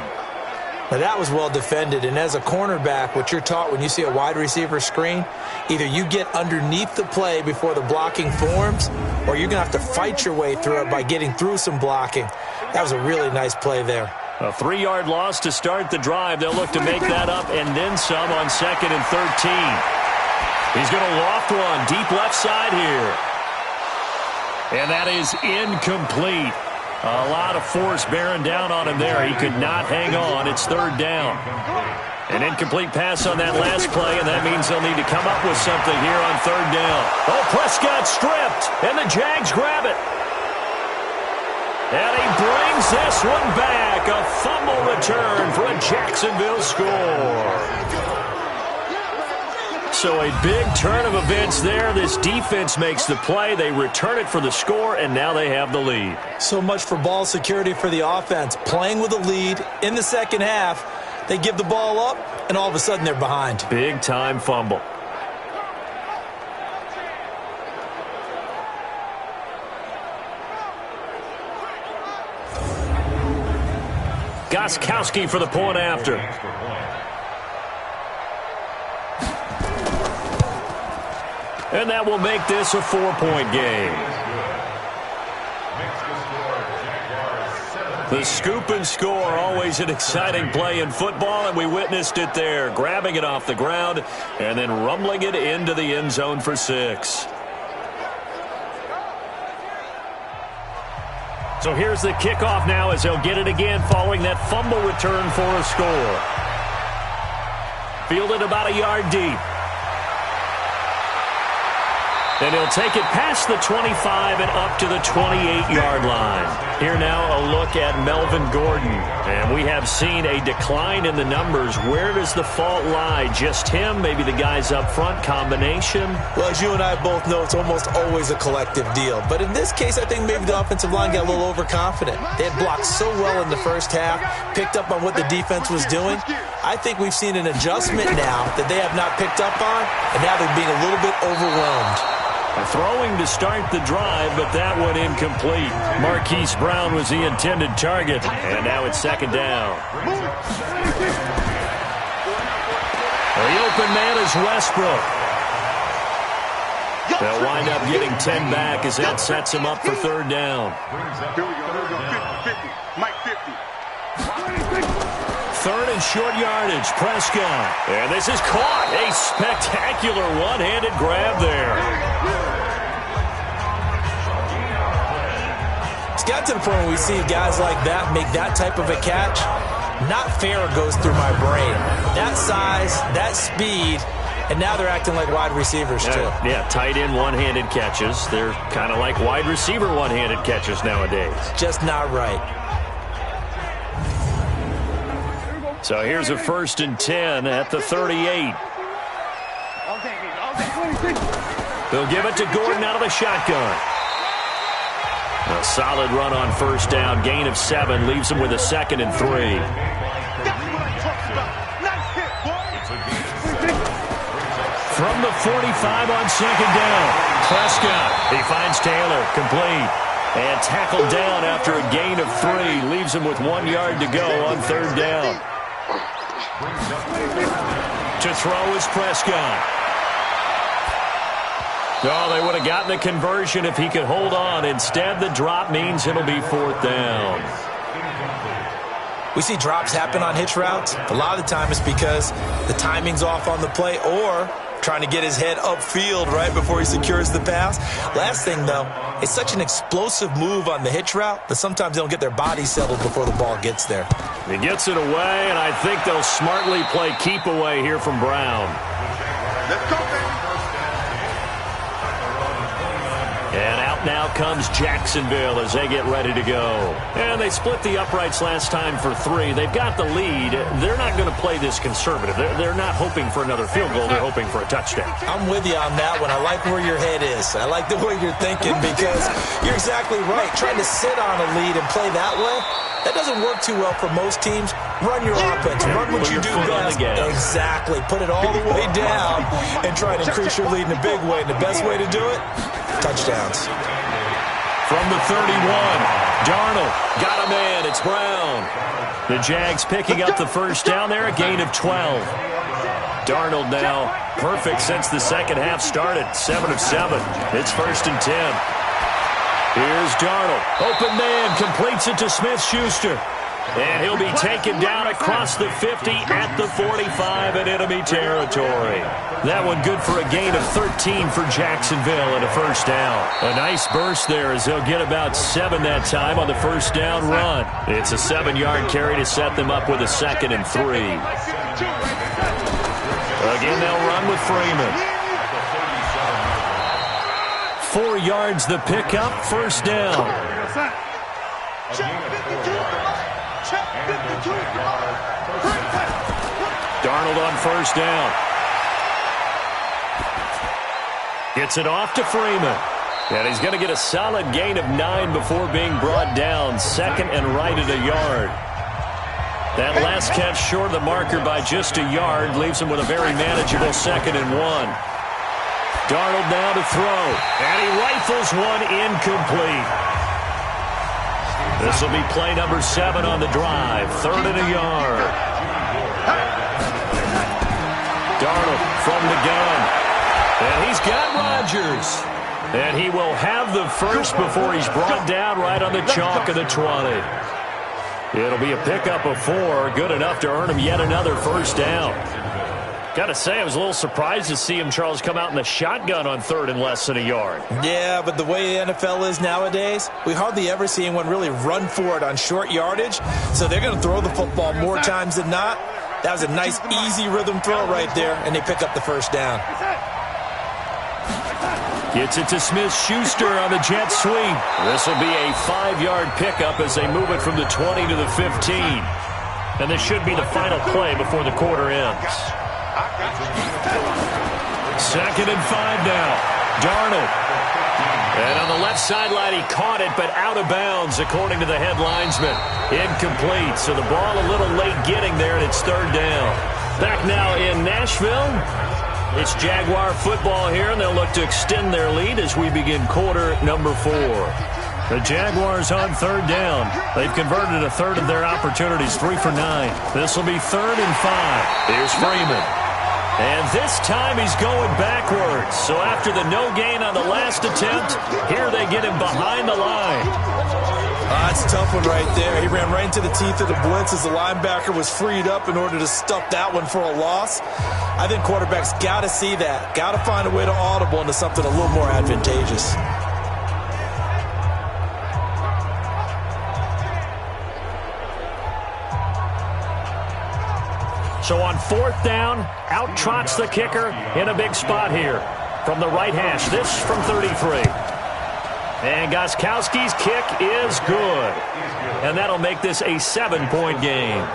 Now that was well defended, and as a cornerback, what you're taught when you see a wide receiver screen, either you get underneath the play before the blocking forms, or you're going to have to fight your way through it by getting through some blocking. That was a really nice play there. A 3-yard loss to start the drive. They'll look to make that up and then some on 2nd and 13. He's going to loft one deep left side here. And that is incomplete. A lot of force bearing down on him there. He could not hang on. It's 3rd down. An incomplete pass on that last play, and that means they'll need to come up with something here on 3rd down. Oh, Prescott stripped, and the Jags grab it. And he brings this one back. A fumble return for a Jacksonville score. So a big turn of events there. This defense makes the play. They return it for the score, and now they have the lead. So much for ball security for the offense. Playing with a lead in the second half, they give the ball up, and all of a sudden they're behind. Big-time fumble. Gostkowski for the point after. And that will make this a 4-point game. The scoop and score, always an exciting play in football, and we witnessed it there, grabbing it off the ground and then rumbling it into the end zone for 6. So here's the kickoff now as they'll get it again following that fumble return for a score. Fielded about a yard deep. And he'll take it past the 25 and up to the 28-yard line. Here now a look at Melvin Gordon. And we have seen a decline in the numbers. Where does the fault lie? Just him? Maybe the guys up front? Combination? Well, as you and I both know, it's almost always a collective deal. But in this case, I think maybe the offensive line got a little overconfident. They had blocked so well in the first half, picked up on what the defense was doing. I think we've seen an adjustment now that they have not picked up on, and now they're being a little bit overwhelmed. Throwing to start the drive, but that one incomplete. Marquise Brown was the intended target, and now it's second down. The open man is Westbrook. They'll wind up getting 10 back as that sets him up for third down. Here we go. 50. Mike 50. Third and short yardage, Prescott. And this is caught. A spectacular one-handed grab there. It's got to the point where we see guys like that make that type of a catch. Not fair goes through my brain. That size, that speed, and now they're acting like wide receivers too. Yeah, tight end one-handed catches. They're kind of like wide receiver one-handed catches nowadays. Just not right. So here's a 1st and 10 at the 38. They'll give it to Gordon out of the shotgun. A solid run on first down. Gain of 7 leaves him with a 2nd and 3. From the 45 on second down. Prescott. He finds Taylor. Complete. And tackled down after a gain of 3. Leaves him with 1 yard to go on third down. To throw is Prescott. Oh, they would have gotten the conversion if he could hold on. Instead, the drop means it'll be 4th down. We see drops happen on hitch routes. A lot of the time it's because the timing's off on the play or trying to get his head upfield right before he secures the pass. Last thing, though, it's such an explosive move on the hitch route that sometimes they don't get their body settled before the ball gets there. He gets it away, and I think they'll smartly play keep away here from Brown. Let's go, baby. And out now comes Jacksonville as they get ready to go. And they split the uprights last time for 3. They've got the lead. They're not going to play this conservative. They're not hoping for another field goal. They're hoping for a touchdown. I'm with you on that one. I like where your head is. I like the way you're thinking because you're exactly right. Trying to sit on a lead and play that way, that doesn't work too well for most teams. Run your offense. Run what you do best. Exactly. Put it all the way down and try to increase your lead in a big way. And the best way to do it, touchdowns. From the 31, Darnold got a man. It's Brown. The Jags picking up the first down there, a gain of 12. Darnold now perfect since the second half started, 7 of 7. It's 1st and 10. Here's Darnold. Open man, completes it to Smith-Schuster. And he'll be taken down across the 50 at the 45 in enemy territory. That one good for a gain of 13 for Jacksonville and a first down. A nice burst there as they'll get about 7 that time on the first down run. It's a 7-yard carry to set them up with a 2nd and 3. Again, they'll run with Freeman. 4 yards the pickup, first down. Darnold on first down. Gets it off to Freeman. And he's going to get a solid gain of 9 before being brought down. Second and right at a yard. That last catch short of the marker by just a yard leaves him with a very manageable 2nd and 1. Darnold now to throw. And he rifles one incomplete. This will be play number 7 on the drive. 3rd and a yard. Darnold from the gun. And he's got Rodgers. And he will have the first before he's brought down right on the chalk of the 20. It'll be a pickup of 4, good enough to earn him yet another first down. Got to say, I was a little surprised to see him, Charles, come out in the shotgun on 3rd and less than a yard. Yeah, but the way the NFL is nowadays, we hardly ever see anyone really run for it on short yardage. So they're going to throw the football more times than not. That was a nice, easy rhythm throw right there, and they pick up the first down. Gets it to Smith-Schuster on the jet sweep. This will be a 5-yard pickup as they move it from the 20 to the 15. And this should be the final play before the quarter ends. 2nd and 5 now. Darnold. And on the left sideline, he caught it, but out of bounds, according to the head linesman. Incomplete, so the ball a little late getting there, and it's 3rd down. Back now in Nashville. It's Jaguar football here, and they'll look to extend their lead as we begin quarter number 4. The Jaguars on 3rd down. They've converted a third of their opportunities, 3 for 9. This will be 3rd and 5. Here's Freeman. And this time he's going backwards. So after the no gain on the last attempt, here they get him behind the line. That's a tough one right there. He ran right into the teeth of the blitz as the linebacker was freed up in order to stuff that one for a loss. I think quarterbacks got to see that. Got to find a way to audible into something a little more advantageous. So on 4th down, out trots the kicker in a big spot here from the right hash. This from 33. And Gostkowski's kick is good. And that'll make this a 7-point game.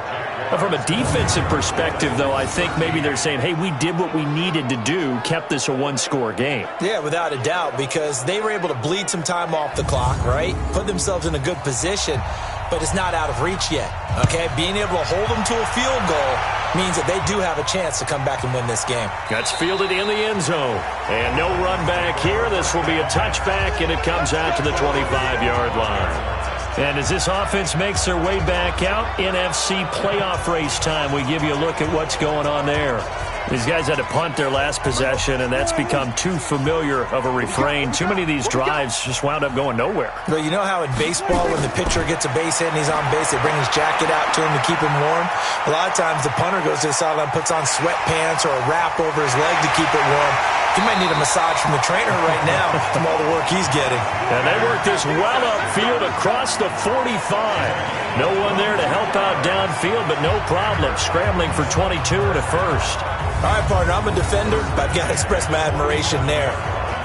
But from a defensive perspective, though, I think maybe they're saying, hey, we did what we needed to do, kept this a 1-score game. Yeah, without a doubt, because they were able to bleed some time off the clock, right? Put themselves in a good position, but it's not out of reach yet, okay? Being able to hold them to a field goal means that they do have a chance to come back and win this game. That's fielded in the end zone. And no run back here. This will be a touchback, and it comes out to the 25-yard line. And as this offense makes their way back out, NFC playoff race time, we give you a look at what's going on there. These guys had to punt their last possession, and that's become too familiar of a refrain. Too many of these drives just wound up going nowhere. Well, you know how in baseball, when the pitcher gets a base hit and he's on base, they bring his jacket out to him to keep him warm? A lot of times the punter goes to the sideline, puts on sweatpants or a wrap over his leg to keep it warm. He might need a massage from the trainer right now from all the work he's getting. And they work this well upfield across the 45. No one there to help out downfield, but no problem. Scrambling for 22 and a first. All right, partner, I'm a defender, but I've got to express my admiration there.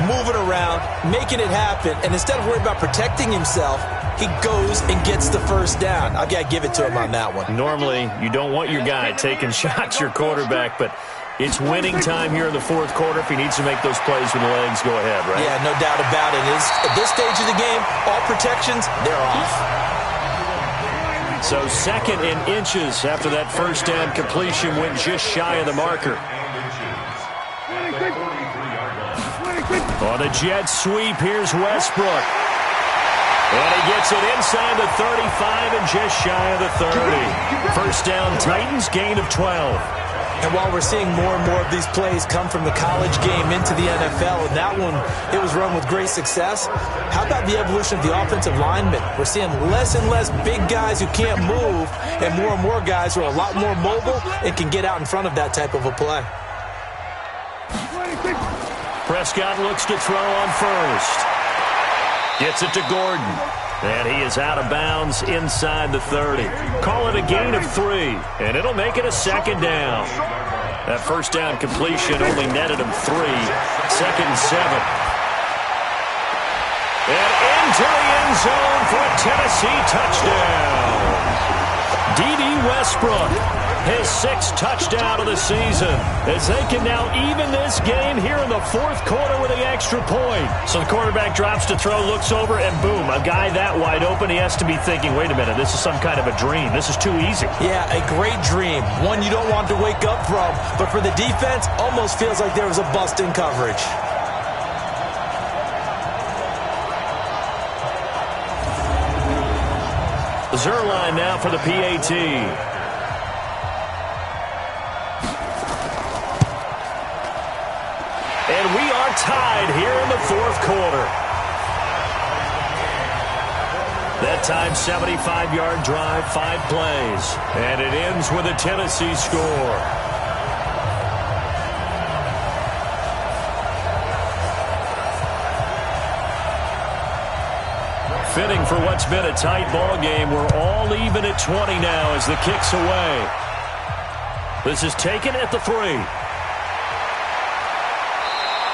Moving around, making it happen, and instead of worrying about protecting himself, he goes and gets the first down. I've got to give it to him on that one. Normally, you don't want your guy taking shots, your quarterback, but it's winning time here in the 4th quarter. If he needs to make those plays with the legs, go ahead, right? Yeah, no doubt about it. At this stage of the game, all protections, they're off. So 2nd and inches after that first down completion went just shy of the marker. On the jet sweep, here's Westbrook. And he gets it inside the 35 and just shy of the 30. First down, Titans, gain of 12. And while we're seeing more and more of these plays come from the college game into the NFL, and that one, it was run with great success, how about the evolution of the offensive linemen? We're seeing less and less big guys who can't move, and more guys who are a lot more mobile and can get out in front of that type of a play. Prescott looks to throw on first. Gets it to Gordon. And he is out of bounds inside the 30. Call it a gain of 3, and it'll make it a 2nd down. That first down completion only netted him 3. 2nd and 7. And into the end zone for a Tennessee touchdown. D.D. Westbrook his 6th touchdown of the season, as they can now even this game here in the 4th quarter with an extra point. So the quarterback drops to throw, looks over, and boom, a guy that wide open, he has to be thinking, wait a minute, this is some kind of a dream. This is too easy. Yeah, a great dream. One you don't want to wake up from. But for the defense, almost feels like there was a bust in coverage. Zerline now for the PAT. And we are tied here in the 4th quarter. That time, 75-yard drive, 5 plays. And it ends with a Tennessee score. Fitting for what's been a tight ball game. We're all even at 20 now as the kick's away. This is taken at the 3.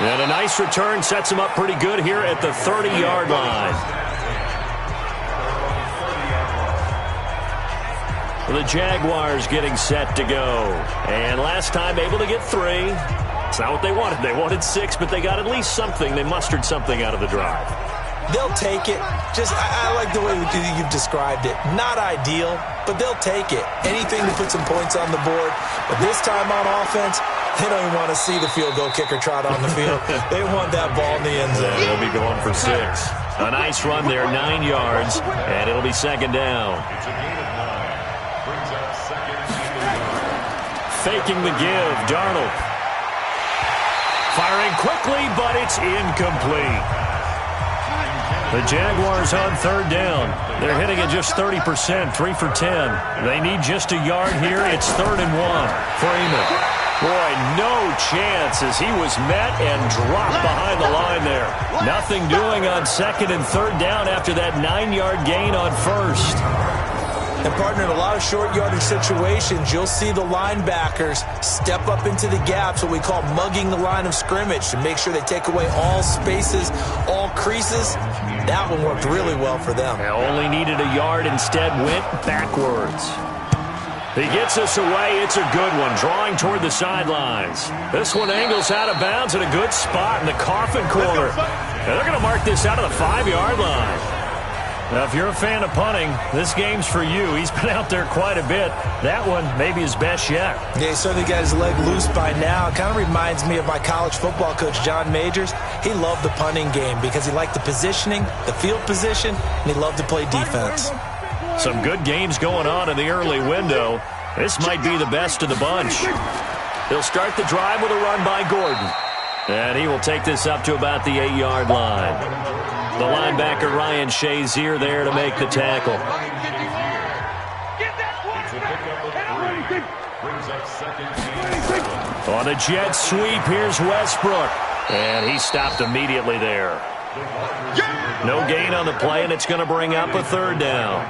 And a nice return sets him up pretty good here at the 30-yard line. The Jaguars getting set to go. And last time able to get 3. It's not what they wanted. They wanted 6, but they got at least something. They mustered something out of the drive. They'll take it. I like the way you've described it. Not ideal, but they'll take it. Anything to put some points on the board. But this time on offense, they don't even want to see the field goal kicker trot on the field. They want that ball in the end zone. Yeah, they'll be going for 6. A nice run there, 9 yards, and it'll be 2nd down. Faking the give, Darnold. Firing quickly, but it's incomplete. The Jaguars on 3rd down. They're hitting at just 30%, 3 for 10. They need just a yard here. It's 3rd and 1. Freeman. Boy, no chance as he was met and dropped behind the line there. Nothing doing on 2nd and 3rd down after that 9-yard gain on 1st. And, partner, in a lot of short yardage situations, you'll see the linebackers step up into the gaps, what we call mugging the line of scrimmage, to make sure they take away all spaces, all creases. That one worked really well for them. Only needed a yard, instead went backwards. He gets us away. It's a good one, drawing toward the sidelines. This one angles out of bounds at a good spot in the coffin corner. And they're going to mark this out of the 5-yard line. Now, if you're a fan of punting, this game's for you. He's been out there quite a bit. That one may be his best yet. Yeah, he certainly got his leg loose by now. It kind of reminds me of my college football coach, John Majors. He loved the punting game because he liked the positioning, the field position, and he loved to play defense. Some good games going on in the early window. This might be the best of the bunch. He'll start the drive with a run by Gordon. And he will take this up to about the 8-yard line. The linebacker, Ryan Shazier, there to make the tackle. On a jet sweep, here's Westbrook. And he stopped immediately there. No gain on the play, and it's going to bring up a 3rd down.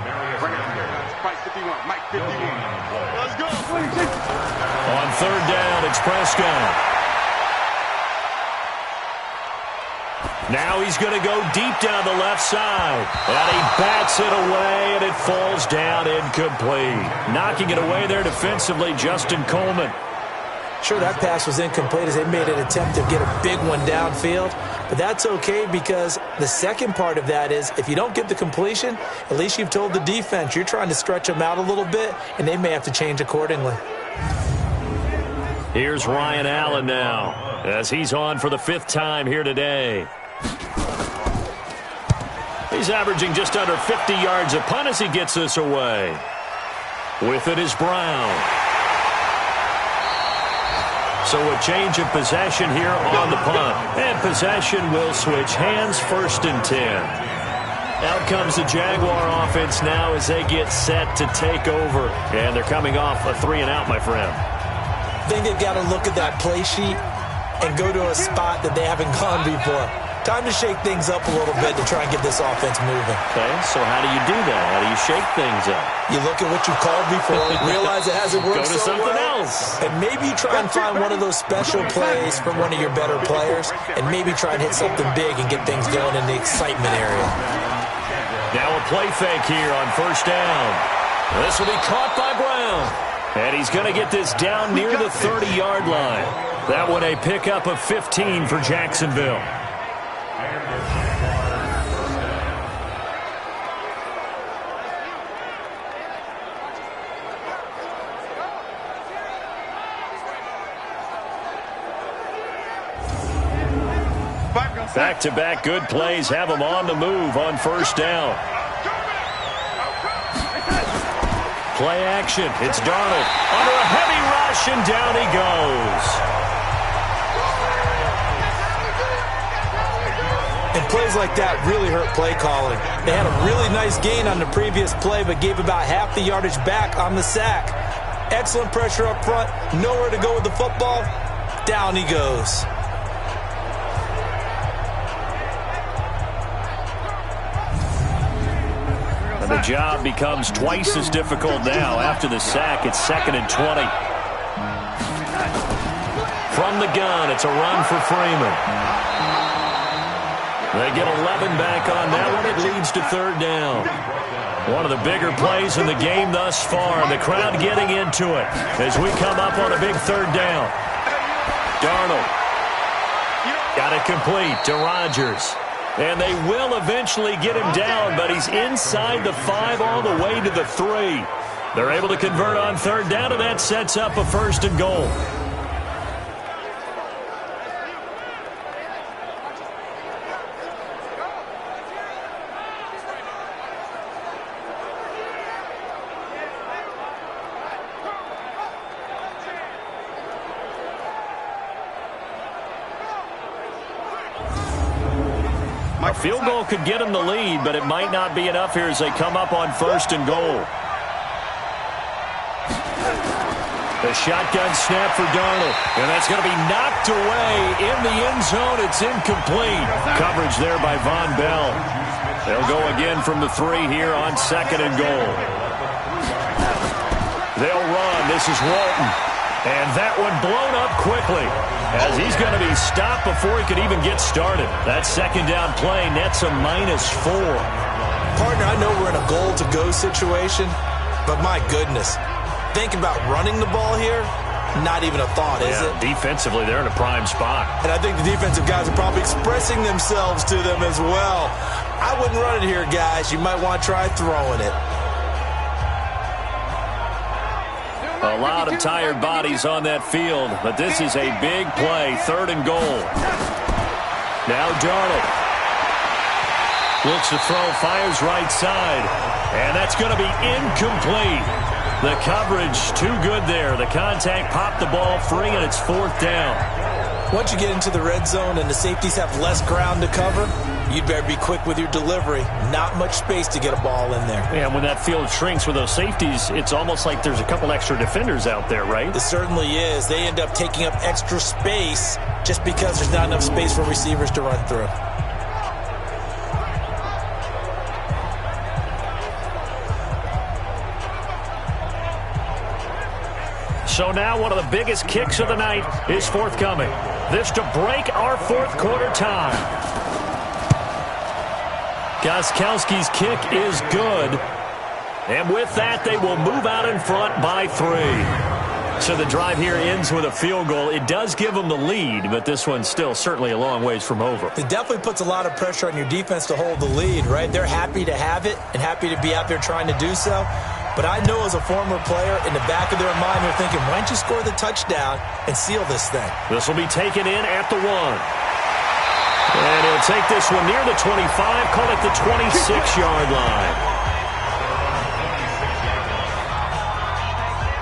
On 3rd down, it's Prescott. Now he's going to go deep down the left side. And he bats it away, and it falls down incomplete. Knocking it away there defensively, Justin Coleman. Sure, that pass was incomplete as they made an attempt to get a big one downfield. But that's okay because the second part of that is if you don't get the completion, at least you've told the defense you're trying to stretch them out a little bit, and they may have to change accordingly. Here's Ryan Allen now as he's on for the 5th time here today. He's averaging just under 50 yards a punt as he gets this away. With it is Brown. So a change of possession here on the punt. And possession will switch hands, 1st and 10. Out comes the Jaguar offense now as they get set to take over. And they're coming off a 3-and-out, my friend. I think they've got to look at that play sheet and go to a spot that they haven't gone before. Time to shake things up a little bit to try and get this offense moving. Okay, so how do you do that? How do you shake things up? You look at what you called before, realize it hasn't worked so well. Go to something else. And maybe you try and find one of those special plays from one of your better players, and maybe try and hit something big and get things going in the excitement area. Now a play fake here on 1st down. This will be caught by Brown. And he's going to get this down near the 30-yard line. That one a pickup of 15 for Jacksonville. Back-to-back good plays have him on the move on first down. Play action. It's Darnold under a heavy rush, and down he goes. And plays like that really hurt play calling. They had a really nice gain on the previous play, but gave about half the yardage back on the sack. Excellent pressure up front. Nowhere to go with the football. Down he goes. And the job becomes twice as difficult now. After the sack, it's 2nd and 20. From the gun, it's a run for Freeman. They get 11 back on that one. It leads to 3rd down. One of the bigger plays in the game thus far. The crowd getting into it as we come up on a big 3rd down. Darnold got it complete to Rodgers. And they will eventually get him down, but he's inside the 5 all the way to the 3. They're able to convert on 3rd down, and that sets up a 1st and goal. A field goal could get them the lead, but it might not be enough here as they come up on 1st and goal. The shotgun snap for Darnold, and that's going to be knocked away in the end zone. It's incomplete. Coverage there by Von Bell. They'll go again from the 3 here on 2nd and goal. They'll run. This is Walton. And that one blown up quickly as he's going to be stopped before he could even get started. That 2nd down play nets a -4. Partner, I know we're in a goal-to-go situation, but my goodness, think about running the ball here, not even a thought, is it? Defensively, they're in a prime spot. And I think the defensive guys are probably expressing themselves to them as well. I wouldn't run it here, guys. You might want to try throwing it. A lot of tired bodies on that field, but this is a big play, 3rd and goal. Now Darnold looks to throw, fires right side, and that's going to be incomplete. The coverage too good there. The contact popped the ball free, and it's 4th down. Once you get into the red zone and the safeties have less ground to cover, you'd better be quick with your delivery. Not much space to get a ball in there. Yeah, when that field shrinks with those safeties, it's almost like there's a couple extra defenders out there, right? It certainly is. They end up taking up extra space just because there's not enough space for receivers to run through. So now one of the biggest kicks of the night is forthcoming. This to break our 4th quarter tie. Gostkowski's kick is good. And with that, they will move out in front by 3. So the drive here ends with a field goal. It does give them the lead, but this one's still certainly a long ways from over. It definitely puts a lot of pressure on your defense to hold the lead, right? They're happy to have it and happy to be out there trying to do so. But I know as a former player, in the back of their mind, they're thinking, why don't you score the touchdown and seal this thing? This will be taken in at the 1. And he'll take this one near the 25, call it the 26-yard line.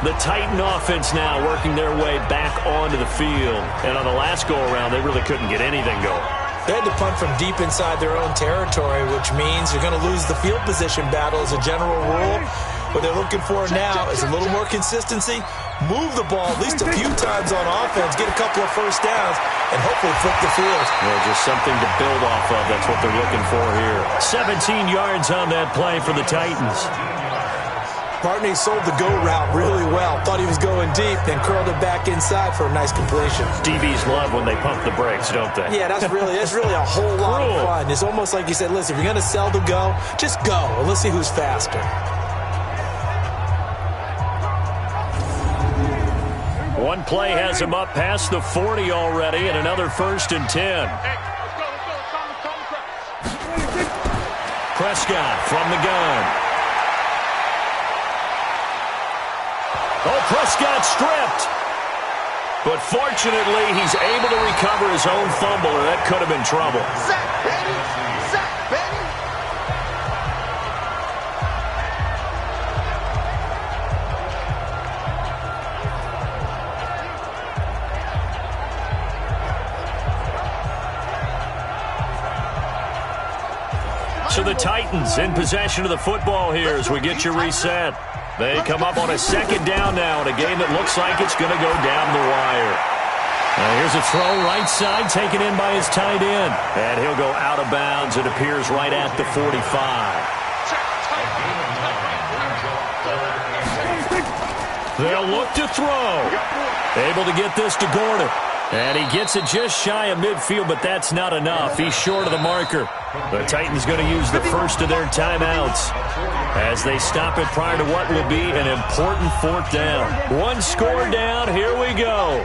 The Titan offense now working their way back onto the field. And on the last go-around, they really couldn't get anything going. They had to punt from deep inside their own territory, which means you're going to lose the field position battle as a general rule. What they're looking for now is a little more consistency, move the ball at least a few times on offense, get a couple of 1st downs, and hopefully flip the field. Well, just something to build off of. That's what they're looking for here. 17 yards on that play for the Titans. Bartney sold the go route really well. Thought he was going deep, then curled it back inside for a nice completion. DBs love when they pump the brakes, don't they? Yeah, that's really a whole lot of fun. It's almost like you said, listen, if you're going to sell the go, just go. Let's see who's faster. Big play has him up past the 40 already, and another 1st and 10. Prescott from the gun. Oh, Prescott stripped. But fortunately, he's able to recover his own fumble, or that could have been trouble. Sack, baby. Sack, baby. So the Titans in possession of the football here as we get you reset. They come up on a 2nd down now in a game that looks like it's going to go down the wire. Now here's a throw right side taken in by his tight end. And he'll go out of bounds. It appears right at the 45. They'll look to throw. Able to get this to Gordon. And he gets it just shy of midfield, but that's not enough. He's short of the marker. The Titans going to use the first of their timeouts as they stop it prior to what will be an important 4th down. 1 score down. Here we go.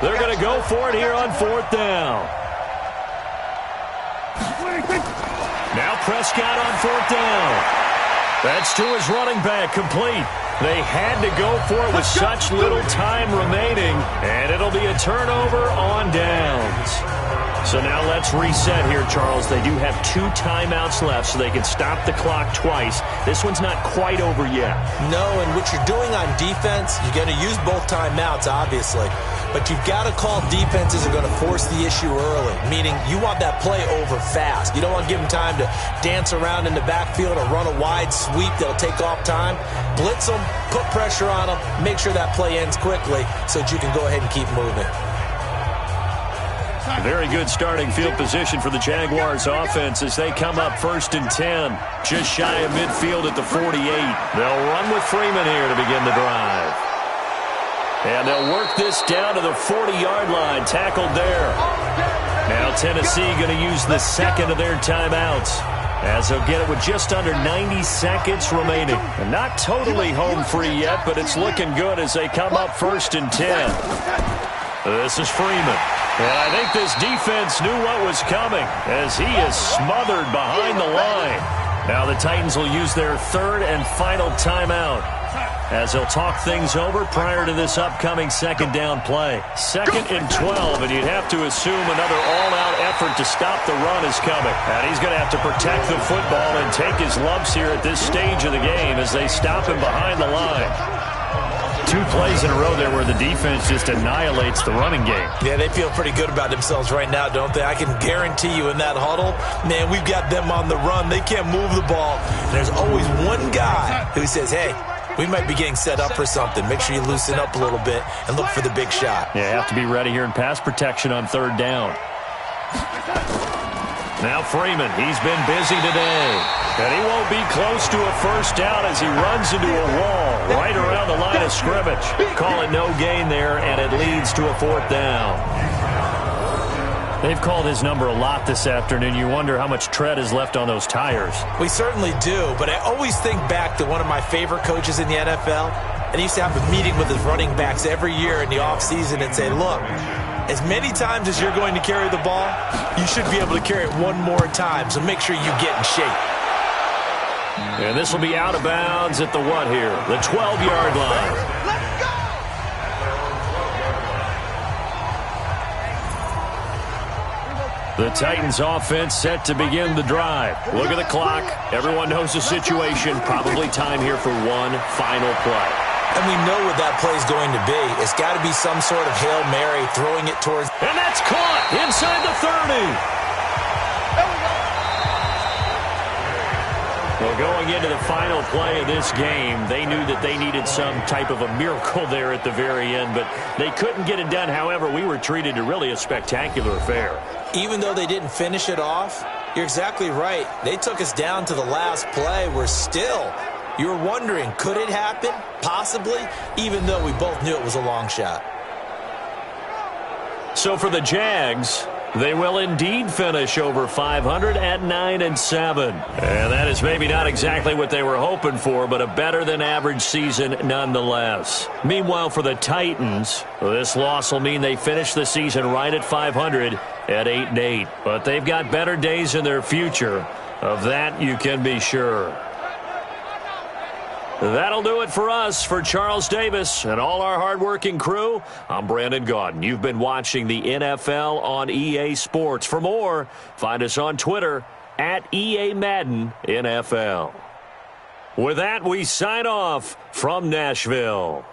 They're going to go for it here on 4th down. Now Prescott on 4th down. That's to his running back, complete. They had to go for it with such little time remaining, and it'll be a turnover on downs. So now let's reset here, Charles. They do have 2 timeouts left, so they can stop the clock twice. This one's not quite over yet. No, and what you're doing on defense, you're going to use both timeouts, obviously. But you've got to call defenses are going to force the issue early, meaning you want that play over fast. You don't want to give them time to dance around in the backfield or run a wide sweep that'll take off time. Blitz them, put pressure on them, make sure that play ends quickly so that you can go ahead and keep moving. Very good starting field position for the Jaguars offense as they come up 1st and 10. Just shy of midfield at the 48. They'll run with Freeman here to begin the drive. And they'll work this down to the 40-yard line, tackled there. Now Tennessee going to use the 2nd of their timeouts as they'll get it with just under 90 seconds remaining. And not totally home free yet, but it's looking good as they come up 1st and 10. This is Freeman. And I think this defense knew what was coming as he is smothered behind the line. Now the Titans will use their 3rd and final timeout as they'll talk things over prior to this upcoming 2nd down play. 2nd and 12, and you'd have to assume another all-out effort to stop the run is coming. And he's going to have to protect the football and take his lumps here at this stage of the game as they stop him behind the line. 2 plays in a row there where the defense just annihilates the running game. Yeah, they feel pretty good about themselves right now, don't they? I can guarantee you in that huddle, man, we've got them on the run. They can't move the ball. And there's always one guy who says, hey, we might be getting set up for something. Make sure you loosen up a little bit and look for the big shot. Yeah, have to be ready here in pass protection on 3rd down. Now Freeman, he's been busy today. And he won't be close to a 1st down as he runs into a wall right around the line of scrimmage. Call it no gain there, and it leads to a 4th down. They've called his number a lot this afternoon. You wonder how much tread is left on those tires. We certainly do, but I always think back to one of my favorite coaches in the NFL. And he used to have a meeting with his running backs every year in the offseason and say, look, as many times as you're going to carry the ball, you should be able to carry it one more time, so make sure you get in shape. And this will be out of bounds at the what here? The 12-yard line. Let's go! The Titans offense set to begin the drive. Look at the clock. Everyone knows the situation. Probably time here for one final play. And we know what that play is going to be. It's got to be some sort of Hail Mary, throwing it towards... And that's caught inside the 30. Well, going into the final play of this game, they knew that they needed some type of a miracle there at the very end, but they couldn't get it done. However, we were treated to really a spectacular affair. Even though they didn't finish it off, you're exactly right. They took us down to the last play. We're still... You were wondering, could it happen? Possibly, even though we both knew it was a long shot. So for the Jags, They will indeed finish over 500 at 9-7. And that is maybe not exactly what they were hoping for, but a better-than-average season nonetheless. Meanwhile, for the Titans, this loss will mean they finish the season right at 500 at 8-8. But they've got better days in their future. Of that, you can be sure. That'll do it for us. For Charles Davis and all our hardworking crew, I'm Brandon Gaudin. You've been watching the NFL on EA Sports. For more, find us on Twitter at EA Madden NFL. With that, we sign off from Nashville.